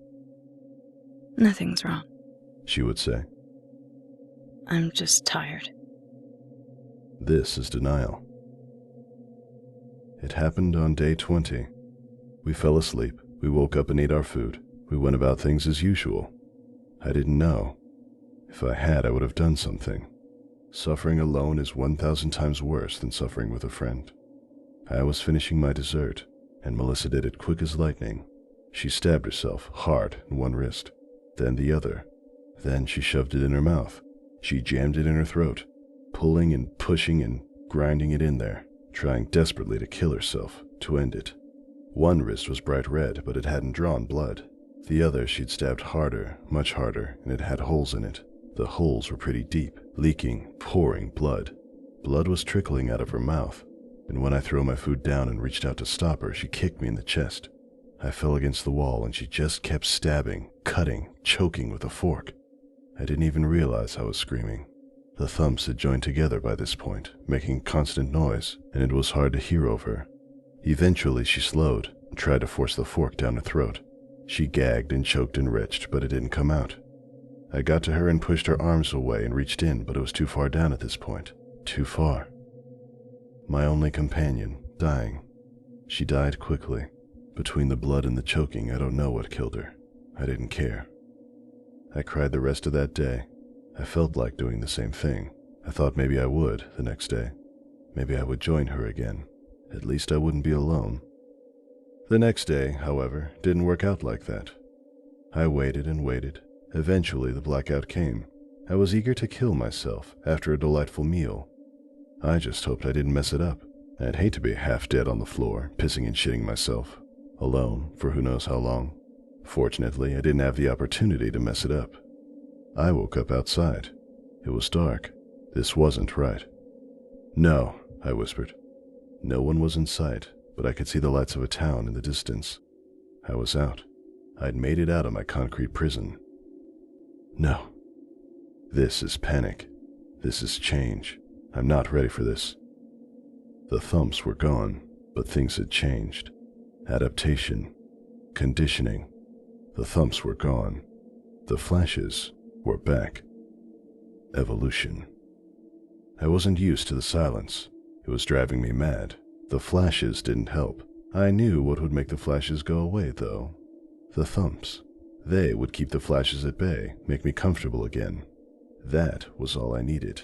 Nothing's wrong, she would say. I'm just tired. This is denial. It happened on day 20. We fell asleep. We woke up and ate our food. We went about things as usual. I didn't know. If I had, I would have done something. Suffering alone is 1,000 times worse than suffering with a friend. I was finishing my dessert, and Melissa did it quick as lightning. She stabbed herself hard in one wrist, then the other, Then she shoved it in her mouth. She jammed it in her throat, pulling and pushing and grinding it in there, trying desperately to kill herself, to end it. One wrist was bright red, but it hadn't drawn blood. The other she'd stabbed harder, much harder, and it had holes in it. The holes were pretty deep, leaking, pouring blood. Blood was trickling out of her mouth, and when I threw my food down and reached out to stop her, she kicked me in the chest. I fell against the wall, and she just kept stabbing, cutting, choking with a fork. I didn't even realize I was screaming. The thumps had joined together by this point, making constant noise, and it was hard to hear over her. Eventually she slowed and tried to force the fork down her throat. She gagged and choked and retched, but it didn't come out. I got to her and pushed her arms away and reached in, but it was too far down at this point. Too far. My only companion, dying. She died quickly. Between the blood and the choking, I don't know what killed her. I didn't care. I cried the rest of that day. I felt like doing the same thing. I thought maybe I would the next day. Maybe I would join her again. At least I wouldn't be alone. The next day, however, didn't work out like that. I waited and waited. Eventually the blackout came. I was eager to kill myself after a delightful meal. I just hoped I didn't mess it up. I'd hate to be half dead on the floor, pissing and shitting myself, alone for who knows how long. Fortunately, I didn't have the opportunity to mess it up. I woke up outside. It was dark. This wasn't right. "No," I whispered. No one was in sight, but I could see the lights of a town in the distance. I was out. I'd made it out of my concrete prison. No. This is panic. This is change. I'm not ready for this. The thumps were gone, but things had changed. Adaptation. Conditioning. The thumps were gone. The flashes were back. Evolution. I wasn't used to the silence. It was driving me mad. The flashes didn't help. I knew what would make the flashes go away, though. The thumps. They would keep the flashes at bay, make me comfortable again. That was all I needed.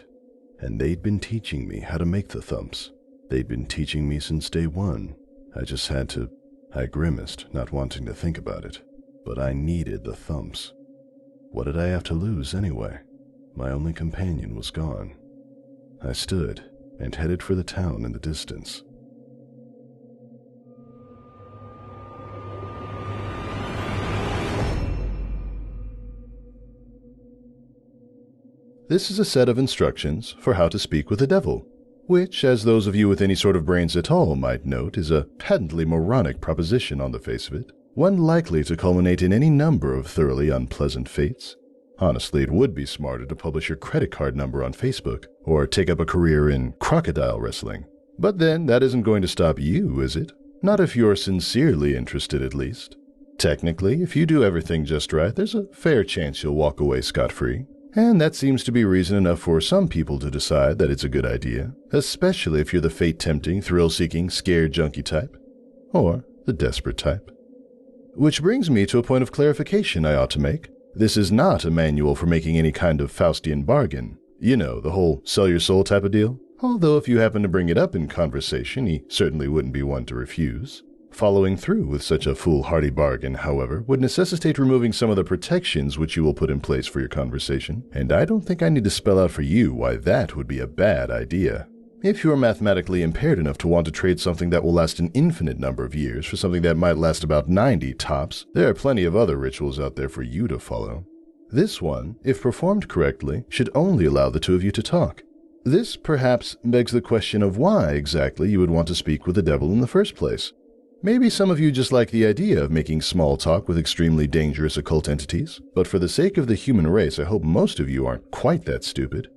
And they'd been teaching me how to make the thumps. They'd been teaching me since day one. I just had to... I grimaced, not wanting to think about it. But I needed the thumps. What did I have to lose anyway? My only companion was gone. I stood and headed for the town in the distance. This is a set of instructions for how to speak with the devil, which, as those of you with any sort of brains at all might note, is a patently moronic proposition on the face of it, one likely to culminate in any number of thoroughly unpleasant fates. Honestly, it would be smarter to publish your credit card number on Facebook, or take up a career in crocodile wrestling. But then, that isn't going to stop you, is it? Not if you're sincerely interested, at least. Technically, if you do everything just right, there's a fair chance you'll walk away scot-free. And that seems to be reason enough for some people to decide that it's a good idea, especially if you're the fate-tempting, thrill-seeking, scared junkie type, or the desperate type. Which brings me to a point of clarification I ought to make. This is not a manual for making any kind of Faustian bargain. You know, the whole sell your soul type of deal. Although if you happen to bring it up in conversation, he certainly wouldn't be one to refuse. Following through with such a foolhardy bargain, however, would necessitate removing some of the protections which you will put in place for your conversation, and I don't think I need to spell out for you why that would be a bad idea. If you're mathematically impaired enough to want to trade something that will last an infinite number of years for something that might last about 90 tops, there are plenty of other rituals out there for you to follow. This one, if performed correctly, should only allow the two of you to talk. This, perhaps, begs the question of why exactly you would want to speak with the devil in the first place. Maybe some of you just like the idea of making small talk with extremely dangerous occult entities, but for the sake of the human race, I hope most of you aren't quite that stupid.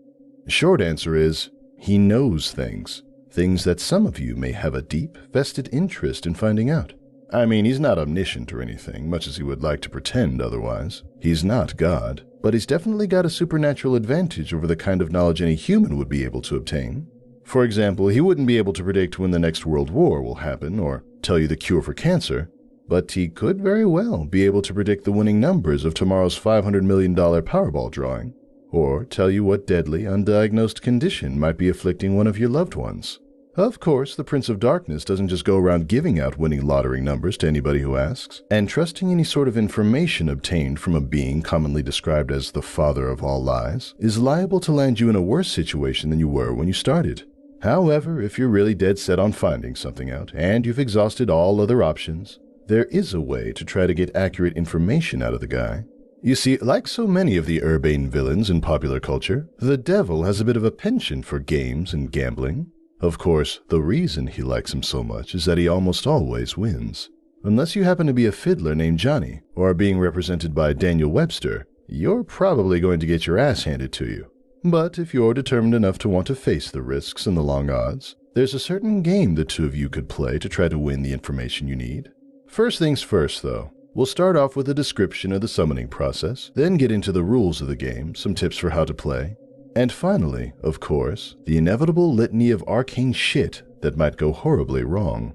Short answer is, he knows things. Things that some of you may have a deep, vested interest in finding out. I mean, he's not omniscient or anything, much as he would like to pretend otherwise. He's not God, but he's definitely got a supernatural advantage over the kind of knowledge any human would be able to obtain. For example, he wouldn't be able to predict when the next world war will happen, or tell you the cure for cancer, but he could very well be able to predict the winning numbers of tomorrow's $500 million Powerball drawing, or tell you what deadly, undiagnosed condition might be afflicting one of your loved ones. Of course, the Prince of Darkness doesn't just go around giving out winning lottery numbers to anybody who asks, and trusting any sort of information obtained from a being commonly described as the father of all lies is liable to land you in a worse situation than you were when you started. However, if you're really dead set on finding something out, and you've exhausted all other options, there is a way to try to get accurate information out of the guy. You see, like so many of the urbane villains in popular culture, the devil has a bit of a penchant for games and gambling. Of course, the reason he likes him so much is that he almost always wins. Unless you happen to be a fiddler named Johnny, or are being represented by Daniel Webster, you're probably going to get your ass handed to you. But if you're determined enough to want to face the risks and the long odds, there's a certain game the two of you could play to try to win the information you need. First things first, though. We'll start off with a description of the summoning process, then get into the rules of the game, some tips for how to play, and finally, of course, the inevitable litany of arcane shit that might go horribly wrong.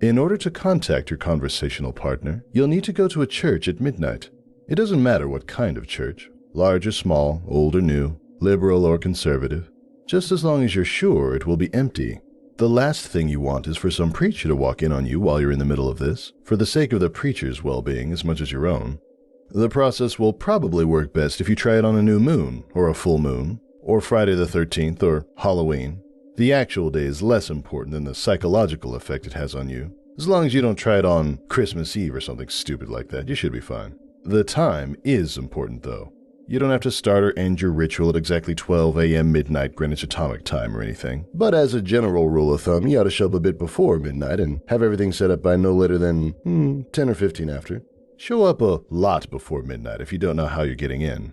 In order to contact your conversational partner, you'll need to go to a church at midnight. It doesn't matter what kind of church, large or small, old or new, liberal or conservative, just as long as you're sure it will be empty. The last thing you want is for some preacher to walk in on you while you're in the middle of this, for the sake of the preacher's well-being as much as your own. The process will probably work best if you try it on a new moon, or a full moon, or Friday the 13th, or Halloween. The actual day is less important than the psychological effect it has on you. As long as you don't try it on Christmas Eve or something stupid like that, you should be fine. The time is important, though. You don't have to start or end your ritual at exactly 12 a.m. midnight Greenwich Atomic Time or anything. But as a general rule of thumb, you ought to show up a bit before midnight and have everything set up by no later than 10 or 15 after. Show up a lot before midnight if you don't know how you're getting in.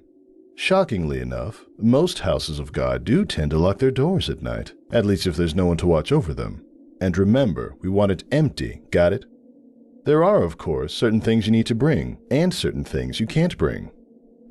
Shockingly enough, most houses of God do tend to lock their doors at night, at least if there's no one to watch over them. And remember, we want it empty, got it? There are, of course, certain things you need to bring, and certain things you can't bring.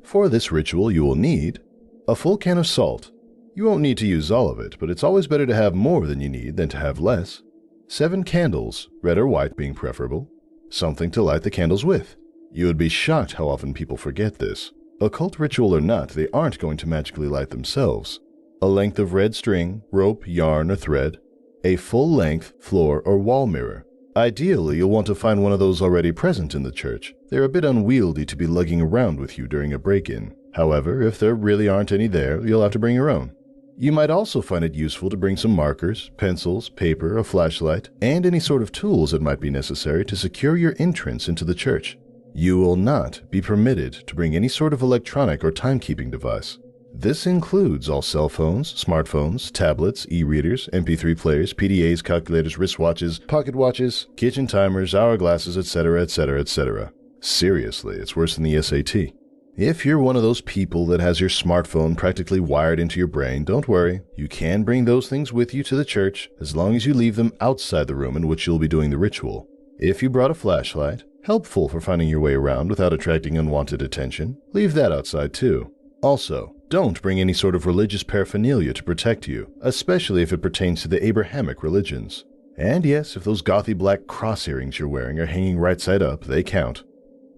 For this ritual, you will need a full can of salt. You won't need to use all of it, but it's always better to have more than you need than to have less. 7 candles, red or white being preferable. Something to light the candles with. You would be shocked how often people forget this. Occult ritual or not, they aren't going to magically light themselves. A length of red string, rope, yarn, or thread. A full-length floor or wall mirror. Ideally, you'll want to find one of those already present in the church. They're a bit unwieldy to be lugging around with you during a break-in. However, if there really aren't any there, you'll have to bring your own. You might also find it useful to bring some markers, pencils, paper, a flashlight, and any sort of tools that might be necessary to secure your entrance into the church. You will not be permitted to bring any sort of electronic or timekeeping device. This includes all cell phones, smartphones, tablets, e-readers, MP3 players, PDAs, calculators, wristwatches, pocket watches, kitchen timers, hourglasses, etc., etc., etc. Seriously, it's worse than the SAT. If you're one of those people that has your smartphone practically wired into your brain, don't worry. You can bring those things with you to the church as long as you leave them outside the room in which you'll be doing the ritual. If you brought a flashlight, helpful for finding your way around without attracting unwanted attention, leave that outside too. Also, don't bring any sort of religious paraphernalia to protect you, especially if it pertains to the Abrahamic religions. And yes, if those gothy black cross earrings you're wearing are hanging right side up, they count.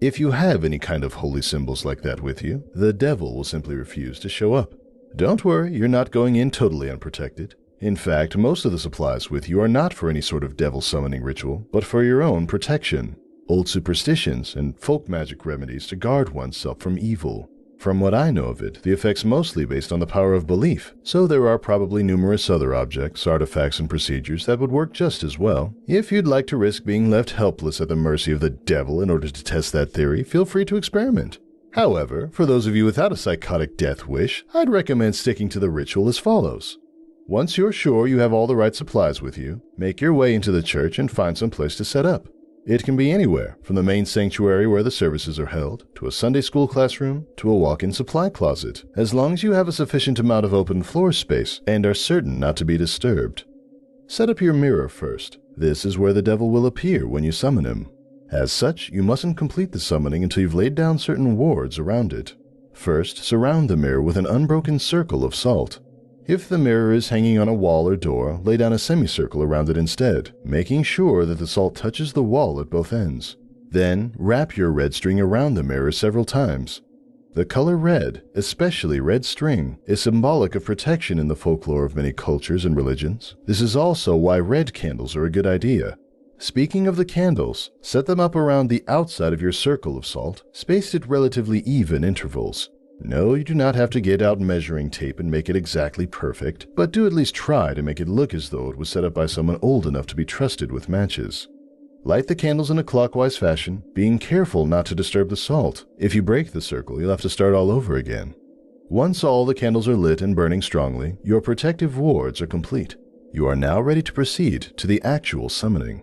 If you have any kind of holy symbols like that with you, the devil will simply refuse to show up. Don't worry, you're not going in totally unprotected. In fact, most of the supplies with you are not for any sort of devil summoning ritual, but for your own protection. Old superstitions and folk magic remedies to guard oneself from evil. From what I know of it, the effect's mostly based on the power of belief, so there are probably numerous other objects, artifacts, and procedures that would work just as well. If you'd like to risk being left helpless at the mercy of the devil in order to test that theory, feel free to experiment. However, for those of you without a psychotic death wish, I'd recommend sticking to the ritual as follows. Once you're sure you have all the right supplies with you, make your way into the church and find some place to set up. It can be anywhere, from the main sanctuary where the services are held, to a Sunday school classroom, to a walk-in supply closet, as long as you have a sufficient amount of open floor space and are certain not to be disturbed. Set up your mirror first. This is where the devil will appear when you summon him. As such, you mustn't complete the summoning until you've laid down certain wards around it. First, surround the mirror with an unbroken circle of salt. If the mirror is hanging on a wall or door, lay down a semicircle around it instead, making sure that the salt touches the wall at both ends. Then, wrap your red string around the mirror several times. The color red, especially red string, is symbolic of protection in the folklore of many cultures and religions. This is also why red candles are a good idea. Speaking of the candles, set them up around the outside of your circle of salt, spaced at relatively even intervals. No, you do not have to get out measuring tape and make it exactly perfect, but do at least try to make it look as though it was set up by someone old enough to be trusted with matches. Light the candles in a clockwise fashion, being careful not to disturb the salt. If you break the circle, you'll have to start all over again. Once all the candles are lit and burning strongly, your protective wards are complete. You are now ready to proceed to the actual summoning.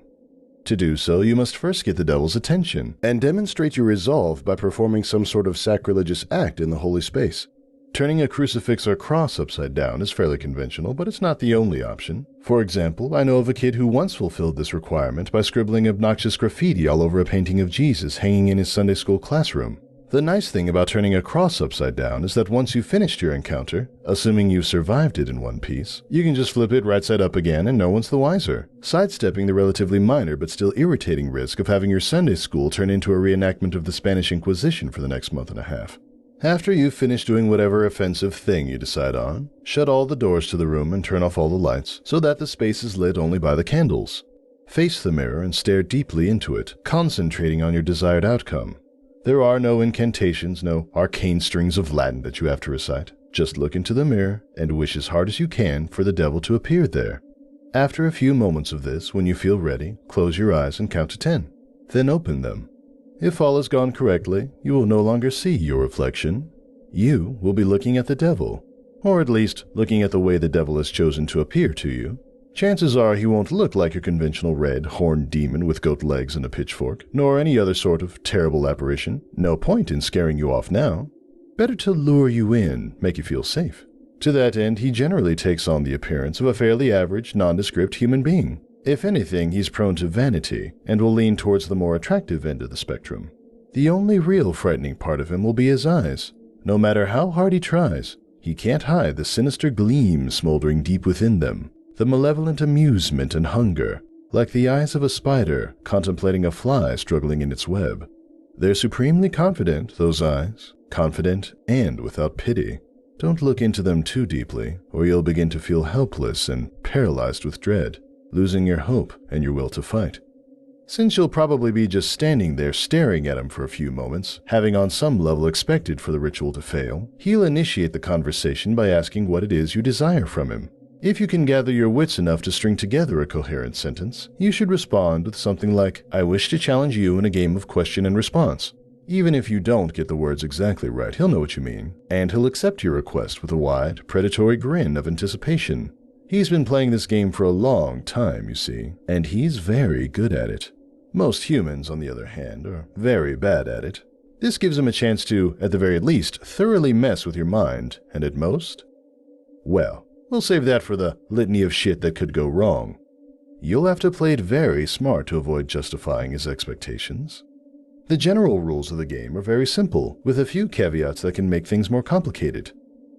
To do so, you must first get the devil's attention and demonstrate your resolve by performing some sort of sacrilegious act in the holy space. Turning a crucifix or cross upside down is fairly conventional, but it's not the only option. For example, I know of a kid who once fulfilled this requirement by scribbling obnoxious graffiti all over a painting of Jesus hanging in his Sunday school classroom. The nice thing about turning a cross upside down is that once you've finished your encounter, assuming you survived it in one piece, you can just flip it right side up again and no one's the wiser, sidestepping the relatively minor but still irritating risk of having your Sunday school turn into a reenactment of the Spanish Inquisition for the next month and a half. After you've finished doing whatever offensive thing you decide on, shut all the doors to the room and turn off all the lights so that the space is lit only by the candles. Face the mirror and stare deeply into it, concentrating on your desired outcome. There are no incantations, no arcane strings of Latin that you have to recite. Just look into the mirror and wish as hard as you can for the devil to appear there. After a few moments of this, when you feel ready, close your eyes and count to 10. Then open them. If all has gone correctly, you will no longer see your reflection. You will be looking at the devil, or at least looking at the way the devil has chosen to appear to you. Chances are he won't look like your conventional red, horned demon with goat legs and a pitchfork, nor any other sort of terrible apparition. No point in scaring you off now. Better to lure you in, make you feel safe. To that end, he generally takes on the appearance of a fairly average, nondescript human being. If anything, he's prone to vanity, and will lean towards the more attractive end of the spectrum. The only real frightening part of him will be his eyes. No matter how hard he tries, he can't hide the sinister gleam smoldering deep within them, the malevolent amusement and hunger, like the eyes of a spider contemplating a fly struggling in its web. They're supremely confident, those eyes, confident and without pity. Don't look into them too deeply, or you'll begin to feel helpless and paralyzed with dread, losing your hope and your will to fight. Since you'll probably be just standing there staring at him for a few moments, having on some level expected for the ritual to fail, he'll initiate the conversation by asking what it is you desire from him. If you can gather your wits enough to string together a coherent sentence, you should respond with something like, "I wish to challenge you in a game of question and response." Even if you don't get the words exactly right, he'll know what you mean, and he'll accept your request with a wide, predatory grin of anticipation. He's been playing this game for a long time, you see, and he's very good at it. Most humans, on the other hand, are very bad at it. This gives him a chance to, at the very least, thoroughly mess with your mind, and at most, well, we'll save that for the litany of shit that could go wrong. You'll have to play it very smart to avoid justifying his expectations. The general rules of the game are very simple, with a few caveats that can make things more complicated.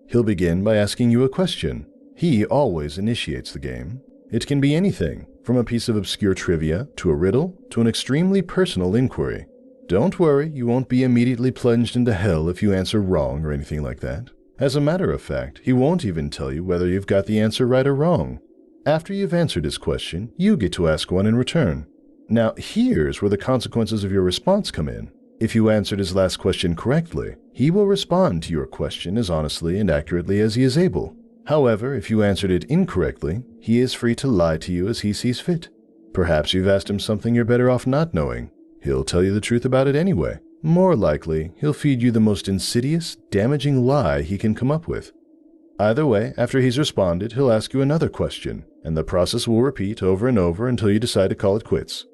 He'll begin by asking you a question. He always initiates the game. It can be anything, from a piece of obscure trivia, to a riddle, to an extremely personal inquiry. Don't worry, you won't be immediately plunged into hell if you answer wrong or anything like that. As a matter of fact, he won't even tell you whether you've got the answer right or wrong. After you've answered his question, you get to ask one in return. Now, here's where the consequences of your response come in. If you answered his last question correctly, he will respond to your question as honestly and accurately as he is able. However, if you answered it incorrectly, he is free to lie to you as he sees fit. Perhaps you've asked him something you're better off not knowing. He'll tell you the truth about it anyway. More likely, he'll feed you the most insidious, damaging lie he can come up with. Either way, after he's responded, he'll ask you another question, and the process will repeat over and over until you decide to call it quits.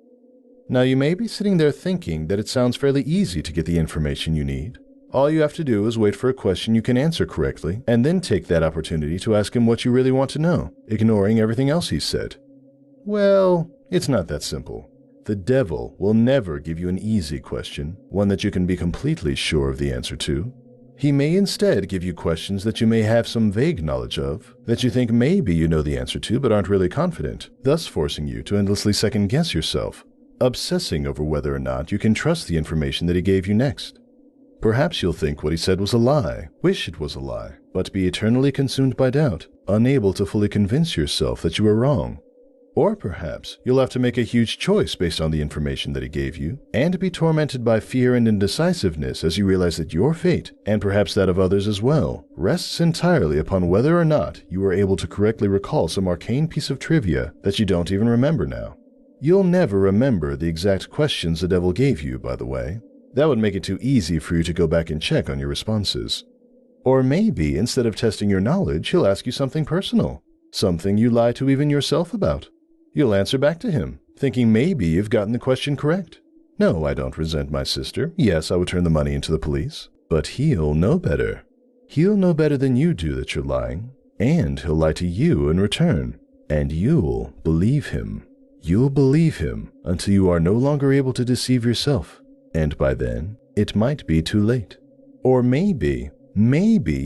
Now, you may be sitting there thinking that it sounds fairly easy to get the information you need. All you have to do is wait for a question you can answer correctly, and then take that opportunity to ask him what you really want to know, ignoring everything else he's said. Well, it's not that simple. The devil will never give you an easy question, one that you can be completely sure of the answer to. He may instead give you questions that you may have some vague knowledge of, that you think maybe you know the answer to but aren't really confident, thus forcing you to endlessly second-guess yourself, obsessing over whether or not you can trust the information that he gave you next. Perhaps you'll think what he said was a lie, wish it was a lie, but be eternally consumed by doubt, unable to fully convince yourself that you were wrong. Or perhaps you'll have to make a huge choice based on the information that he gave you, and be tormented by fear and indecisiveness as you realize that your fate, and perhaps that of others as well, rests entirely upon whether or not you were able to correctly recall some arcane piece of trivia that you don't even remember now. You'll never remember the exact questions the devil gave you, by the way. That would make it too easy for you to go back and check on your responses. Or maybe instead of testing your knowledge, he'll ask you something personal, something you lie to even yourself about. You'll answer back to him, thinking maybe you've gotten the question correct. No, I don't resent my sister. Yes, I would turn the money into the police. But he'll know better. He'll know better than you do that you're lying, and he'll lie to you in return. And you'll believe him. You'll believe him until you are no longer able to deceive yourself. And by then, it might be too late. Or maybe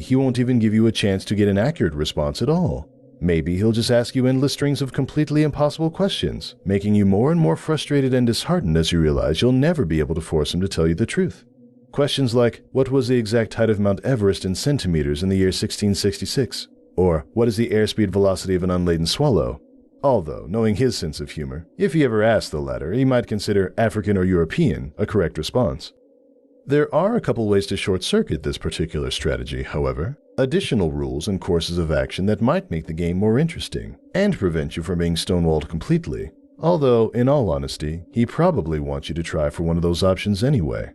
he won't even give you a chance to get an accurate response at all. Maybe he'll just ask you endless strings of completely impossible questions, making you more and more frustrated and disheartened as you realize you'll never be able to force him to tell you the truth. Questions like, what was the exact height of Mount Everest in centimeters in the year 1666? Or, what is the airspeed velocity of an unladen swallow? Although, knowing his sense of humor, if he ever asked the latter, he might consider African or European a correct response. There are a couple ways to short-circuit this particular strategy, however. Additional rules and courses of action that might make the game more interesting, and prevent you from being stonewalled completely. Although, in all honesty, he probably wants you to try for one of those options anyway.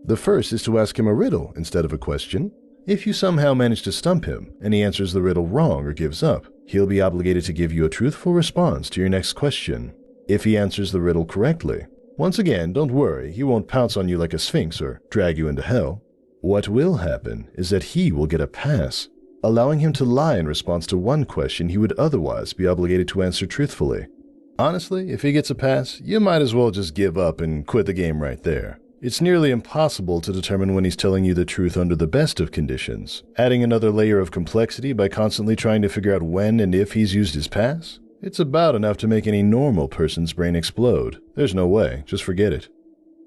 The first is to ask him a riddle instead of a question. If you somehow manage to stump him, and he answers the riddle wrong or gives up, he'll be obligated to give you a truthful response to your next question. If he answers the riddle correctly, once again, don't worry, he won't pounce on you like a sphinx or drag you into hell. What will happen is that he will get a pass, allowing him to lie in response to one question he would otherwise be obligated to answer truthfully. Honestly, if he gets a pass, you might as well just give up and quit the game right there. It's nearly impossible to determine when he's telling you the truth under the best of conditions. Adding another layer of complexity by constantly trying to figure out when and if he's used his pass? It's about enough to make any normal person's brain explode. There's no way, just forget it.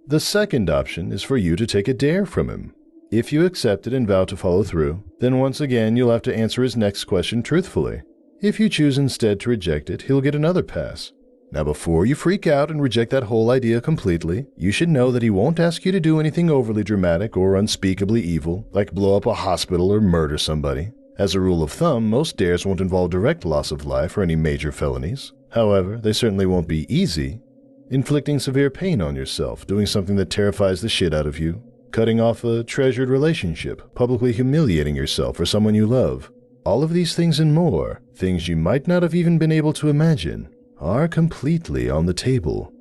The second option is for you to take a dare from him. If you accept it and vow to follow through, then once again you'll have to answer his next question truthfully. If you choose instead to reject it, he'll get another pass. Now before you freak out and reject that whole idea completely, you should know that he won't ask you to do anything overly dramatic or unspeakably evil, like blow up a hospital or murder somebody. As a rule of thumb, most dares won't involve direct loss of life or any major felonies. However, they certainly won't be easy. Inflicting severe pain on yourself, doing something that terrifies the shit out of you, cutting off a treasured relationship, publicly humiliating yourself or someone you love. All of these things and more, things you might not have even been able to imagine, are completely on the table.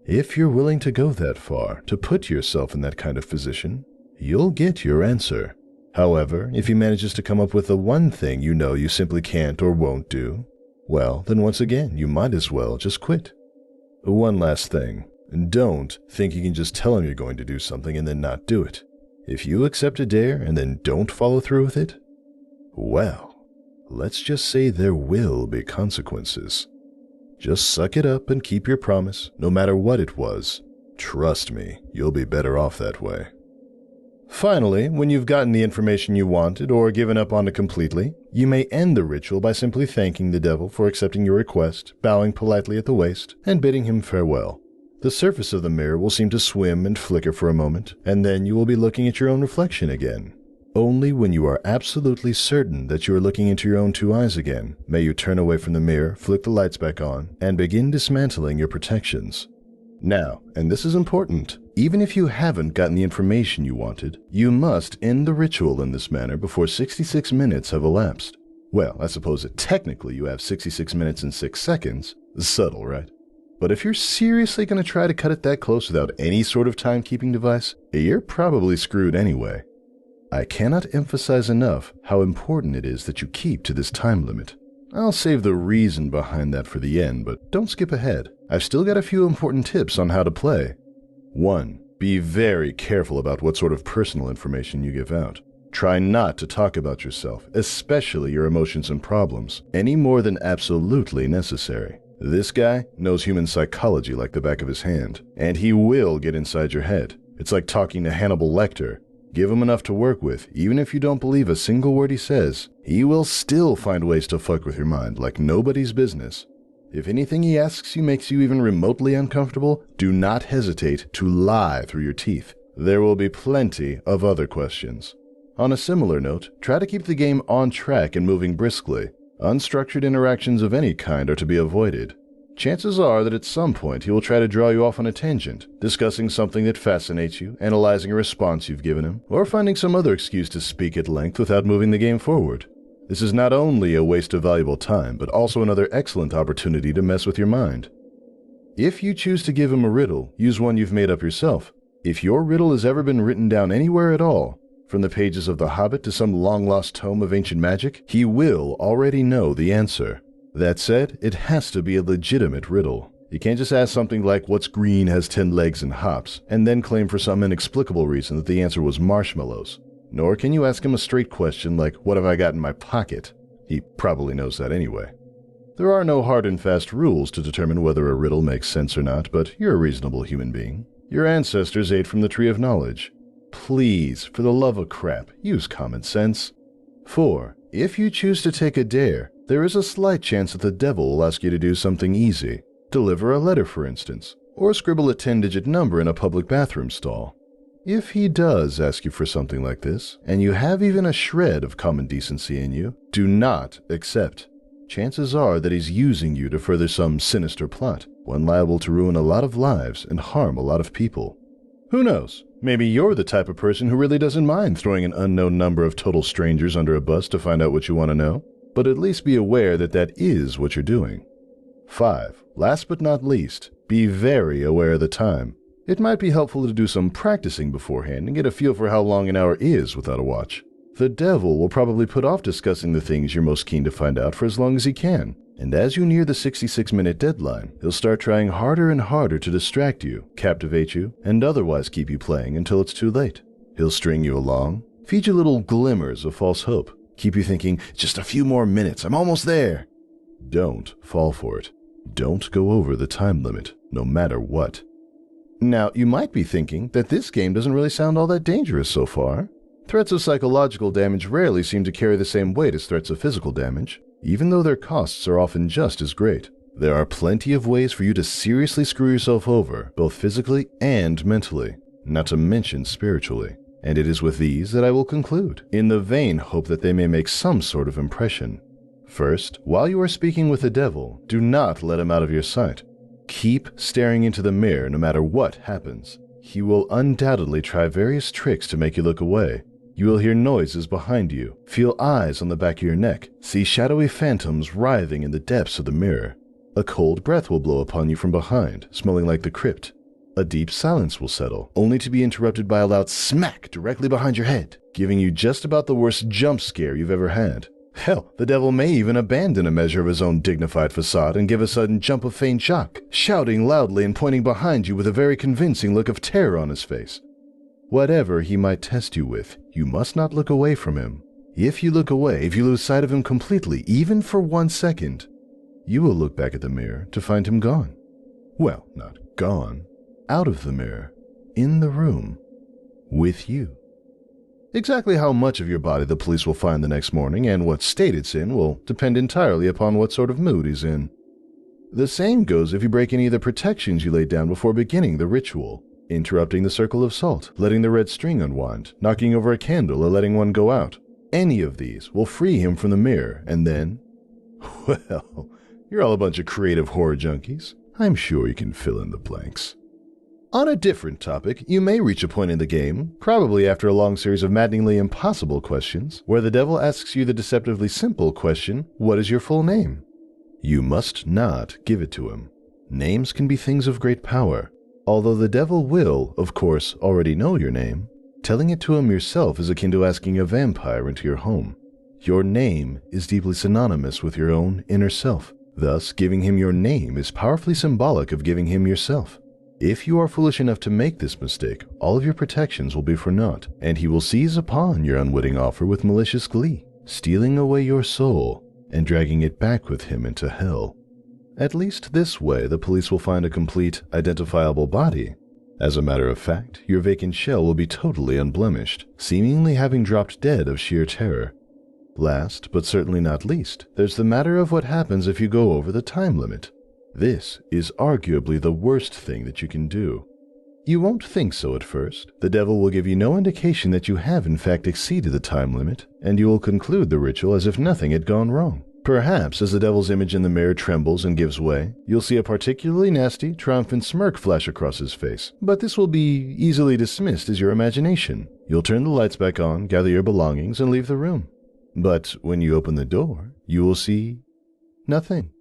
If you're willing to go that far, to put yourself in that kind of position, you'll get your answer. However, if he manages to come up with the one thing you know you simply can't or won't do, well, then once again, you might as well just quit. One last thing. Don't think you can just tell him you're going to do something and then not do it. If you accept a dare and then don't follow through with it, well, let's just say there will be consequences. Just suck it up and keep your promise, no matter what it was. Trust me, you'll be better off that way. Finally, when you've gotten the information you wanted or given up on it completely, you may end the ritual by simply thanking the devil for accepting your request, bowing politely at the waist, and bidding him farewell. The surface of the mirror will seem to swim and flicker for a moment, and then you will be looking at your own reflection again. Only when you are absolutely certain that you are looking into your own two eyes again, may you turn away from the mirror, flick the lights back on, and begin dismantling your protections. Now, and this is important, even if you haven't gotten the information you wanted, you must end the ritual in this manner before 66 minutes have elapsed. Well, I suppose that technically you have 66 minutes and 6 seconds. Subtle, right? But if you're seriously going to try to cut it that close without any sort of timekeeping device, you're probably screwed anyway. I cannot emphasize enough how important it is that you keep to this time limit. I'll save the reason behind that for the end, but don't skip ahead. I've still got a few important tips on how to play. 1. Be very careful about what sort of personal information you give out. Try not to talk about yourself, especially your emotions and problems, any more than absolutely necessary. This guy knows human psychology like the back of his hand, and he will get inside your head. It's like talking to Hannibal Lecter. Give him enough to work with. Even if you don't believe a single word he says, he will still find ways to fuck with your mind like nobody's business. If anything he asks you makes you even remotely uncomfortable, do not hesitate to lie through your teeth. There will be plenty of other questions. On a similar note, try to keep the game on track and moving briskly. Unstructured interactions of any kind are to be avoided. Chances are that at some point he will try to draw you off on a tangent, discussing something that fascinates you, analyzing a response you've given him, or finding some other excuse to speak at length without moving the game forward. This is not only a waste of valuable time, but also another excellent opportunity to mess with your mind. If you choose to give him a riddle, use one you've made up yourself. If your riddle has ever been written down anywhere at all, from the pages of The Hobbit to some long-lost tome of ancient magic, he will already know the answer. That said, it has to be a legitimate riddle. You can't just ask something like, what's green, has 10 legs and hops, and then claim for some inexplicable reason that the answer was marshmallows. Nor can you ask him a straight question like, what have I got in my pocket? He probably knows that anyway. There are no hard and fast rules to determine whether a riddle makes sense or not, but you're a reasonable human being. Your ancestors ate from the tree of knowledge. Please, for the love of crap, use common sense. 4. If you choose to take a dare, there is a slight chance that the devil will ask you to do something easy. Deliver a letter, for instance, or scribble a 10-digit number in a public bathroom stall. If he does ask you for something like this, and you have even a shred of common decency in you, do not accept. Chances are that he's using you to further some sinister plot, one liable to ruin a lot of lives and harm a lot of people. Who knows? Maybe you're the type of person who really doesn't mind throwing an unknown number of total strangers under a bus to find out what you want to know. But at least be aware that that is what you're doing. 5. Last but not least, be very aware of the time. It might be helpful to do some practicing beforehand and get a feel for how long an hour is without a watch. The devil will probably put off discussing the things you're most keen to find out for as long as he can, and as you near the 66-minute deadline, he'll start trying harder and harder to distract you, captivate you, and otherwise keep you playing until it's too late. He'll string you along, feed you little glimmers of false hope, keep you thinking, just a few more minutes, I'm almost there. Don't fall for it. Don't go over the time limit, no matter what. Now, you might be thinking that this game doesn't really sound all that dangerous so far. Threats of psychological damage rarely seem to carry the same weight as threats of physical damage, even though their costs are often just as great. There are plenty of ways for you to seriously screw yourself over, both physically and mentally, not to mention spiritually. And it is with these that I will conclude, in the vain hope that they may make some sort of impression. First, while you are speaking with the devil, do not let him out of your sight. Keep staring into the mirror no matter what happens. He will undoubtedly try various tricks to make you look away. You will hear noises behind you, feel eyes on the back of your neck, see shadowy phantoms writhing in the depths of the mirror. A cold breath will blow upon you from behind, smelling like the crypt. A deep silence will settle, only to be interrupted by a loud smack directly behind your head, giving you just about the worst jump scare you've ever had. Hell, the devil may even abandon a measure of his own dignified facade and give a sudden jump of feigned shock, shouting loudly and pointing behind you with a very convincing look of terror on his face. Whatever he might test you with, you must not look away from him. If you look away, if you lose sight of him completely, even for 1 second, you will look back at the mirror to find him gone. Well, not gone. Out of the mirror, in the room, with you. Exactly how much of your body the police will find the next morning and what state it's in will depend entirely upon what sort of mood he's in. The same goes if you break any of the protections you laid down before beginning the ritual, interrupting the circle of salt, letting the red string unwind, knocking over a candle or letting one go out. Any of these will free him from the mirror, and then, well, you're all a bunch of creative horror junkies. I'm sure you can fill in the blanks. On a different topic, you may reach a point in the game, probably after a long series of maddeningly impossible questions, where the devil asks you the deceptively simple question, what is your full name? You must not give it to him. Names can be things of great power. Although the devil will, of course, already know your name, telling it to him yourself is akin to asking a vampire into your home. Your name is deeply synonymous with your own inner self. Thus, giving him your name is powerfully symbolic of giving him yourself. If you are foolish enough to make this mistake, all of your protections will be for naught, and he will seize upon your unwitting offer with malicious glee, stealing away your soul and dragging it back with him into hell. At least this way the police will find a complete, identifiable body, As a matter of fact, your vacant shell will be totally unblemished, seemingly having dropped dead of sheer terror. Last, but certainly not least, there's the matter of what happens if you go over the time limit. This is arguably the worst thing that you can do. You won't think so at first. The devil will give you no indication that you have in fact exceeded the time limit, and you will conclude the ritual as if nothing had gone wrong. Perhaps as the devil's image in the mirror trembles and gives way, you'll see a particularly nasty, triumphant smirk flash across his face, but this will be easily dismissed as your imagination. You'll turn the lights back on, gather your belongings, and leave the room. But when you open the door, you will see nothing.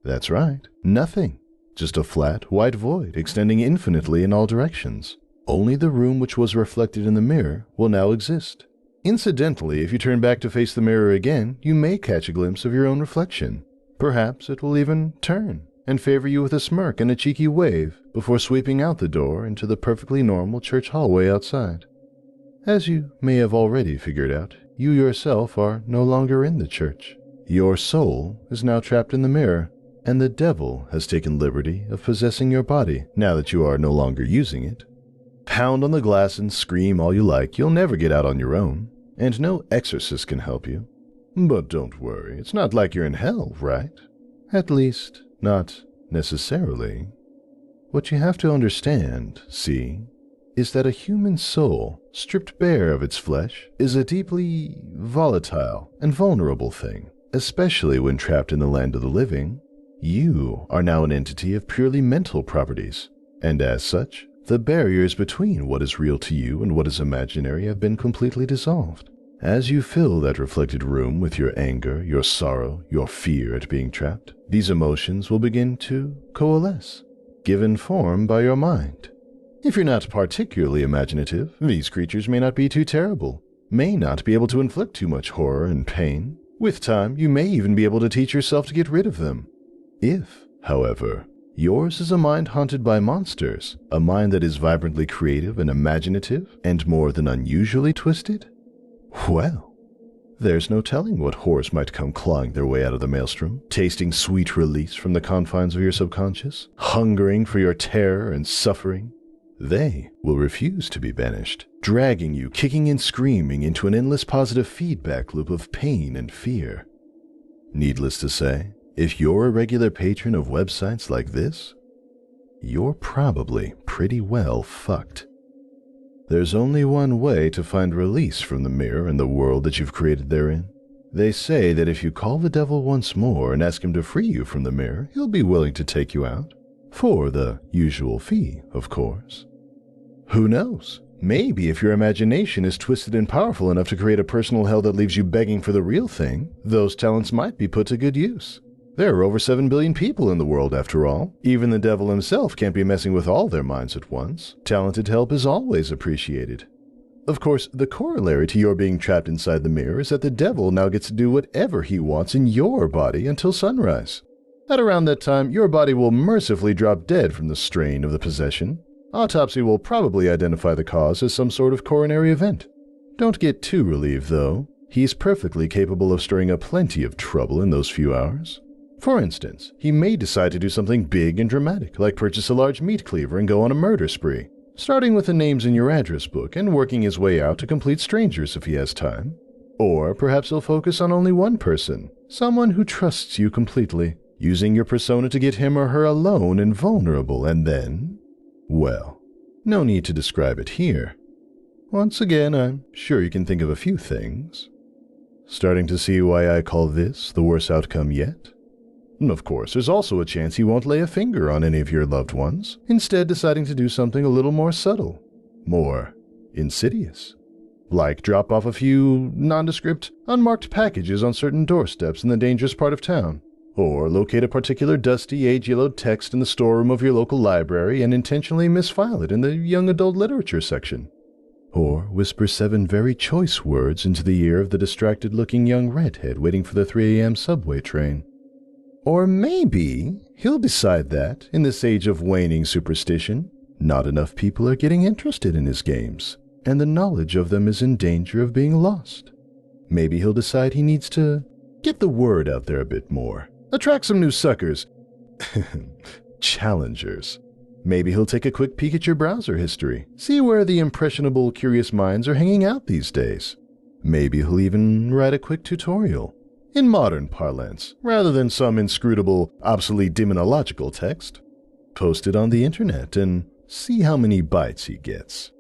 That's right, nothing. Just a flat, white void extending infinitely in all directions. Only the room which was reflected in the mirror will now exist. Incidentally, if you turn back to face the mirror again, you may catch a glimpse of your own reflection. Perhaps it will even turn and favor you with a smirk and a cheeky wave before sweeping out the door into the perfectly normal church hallway outside. As you may have already figured out, you yourself are no longer in the church. Your soul is now trapped in the mirror, and the devil has taken liberty of possessing your body now that you are no longer using it. Pound on the glass and scream all you like, you'll never get out on your own, and no exorcist can help you. But don't worry, it's not like you're in hell, right? At least, not necessarily. What you have to understand, see, is that a human soul, stripped bare of its flesh, is a deeply volatile and vulnerable thing, especially when trapped in the land of the living. You are now an entity of purely mental properties, and as such, the barriers between what is real to you and what is imaginary have been completely dissolved. As you fill that reflected room with your anger, your sorrow, your fear at being trapped, these emotions will begin to coalesce, given form by your mind. If you're not particularly imaginative, these creatures may not be too terrible, may not be able to inflict too much horror and pain. With time, you may even be able to teach yourself to get rid of them. If, however, yours is a mind haunted by monsters, a mind that is vibrantly creative and imaginative, and more than unusually twisted, well, there's no telling what horrors might come clawing their way out of the maelstrom, tasting sweet release from the confines of your subconscious, hungering for your terror and suffering. They will refuse to be banished, dragging you kicking and screaming into an endless positive feedback loop of pain and fear. Needless to say, if you're a regular patron of websites like this, you're probably pretty well fucked. There's only one way to find release from the mirror and the world that you've created therein. They say that if you call the devil once more and ask him to free you from the mirror, he'll be willing to take you out. For the usual fee, of course. Who knows? Maybe if your imagination is twisted and powerful enough to create a personal hell that leaves you begging for the real thing, those talents might be put to good use. There are over 7 billion people in the world after all. Even the devil himself can't be messing with all their minds at once. Talented help is always appreciated. Of course, the corollary to your being trapped inside the mirror is that the devil now gets to do whatever he wants in your body until sunrise. At around that time, your body will mercifully drop dead from the strain of the possession. Autopsy will probably identify the cause as some sort of coronary event. Don't get too relieved, though. He's perfectly capable of stirring up plenty of trouble in those few hours. For instance, he may decide to do something big and dramatic, like purchase a large meat cleaver and go on a murder spree, starting with the names in your address book and working his way out to complete strangers if he has time. Or perhaps he'll focus on only one person, someone who trusts you completely, using your persona to get him or her alone and vulnerable, and then, well, no need to describe it here. Once again, I'm sure you can think of a few things. Starting to see why I call this the worst outcome yet? Of course, there's also a chance he won't lay a finger on any of your loved ones, instead deciding to do something a little more subtle, more insidious. Like drop off a few nondescript, unmarked packages on certain doorsteps in the dangerous part of town, or locate a particular dusty, age-yellowed text in the storeroom of your local library and intentionally misfile it in the young adult literature section. Or whisper 7 very choice words into the ear of the distracted-looking young redhead waiting for the 3 a.m. subway train. Or maybe he'll decide that, in this age of waning superstition, not enough people are getting interested in his games, and the knowledge of them is in danger of being lost. Maybe he'll decide he needs to get the word out there a bit more. Attract some new suckers. Challengers. Maybe he'll take a quick peek at your browser history, see where the impressionable, curious minds are hanging out these days. Maybe he'll even write a quick tutorial, in modern parlance, rather than some inscrutable, obsolete demonological text. Post it on the internet and see how many bites he gets.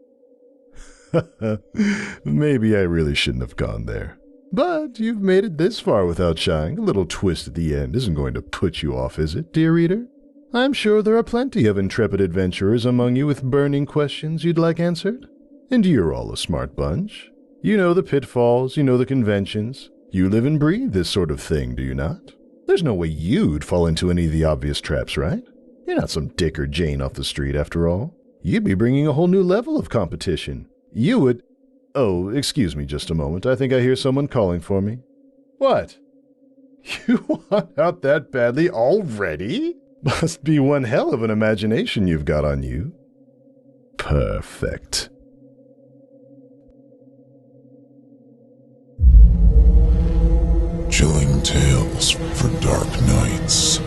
Maybe I really shouldn't have gone there. But you've made it this far without shying. A little twist at the end isn't going to put you off, is it, dear reader? I'm sure there are plenty of intrepid adventurers among you with burning questions you'd like answered. And you're all a smart bunch. You know the pitfalls, you know the conventions. You live and breathe this sort of thing, do you not? There's no way you'd fall into any of the obvious traps, right? You're not some Dick or Jane off the street, after all. You'd be bringing a whole new level of competition. You would... Oh, excuse me just a moment. I think I hear someone calling for me. What? You want out that badly already? Must be one hell of an imagination you've got on you. Perfect. Chilling tales for dark nights.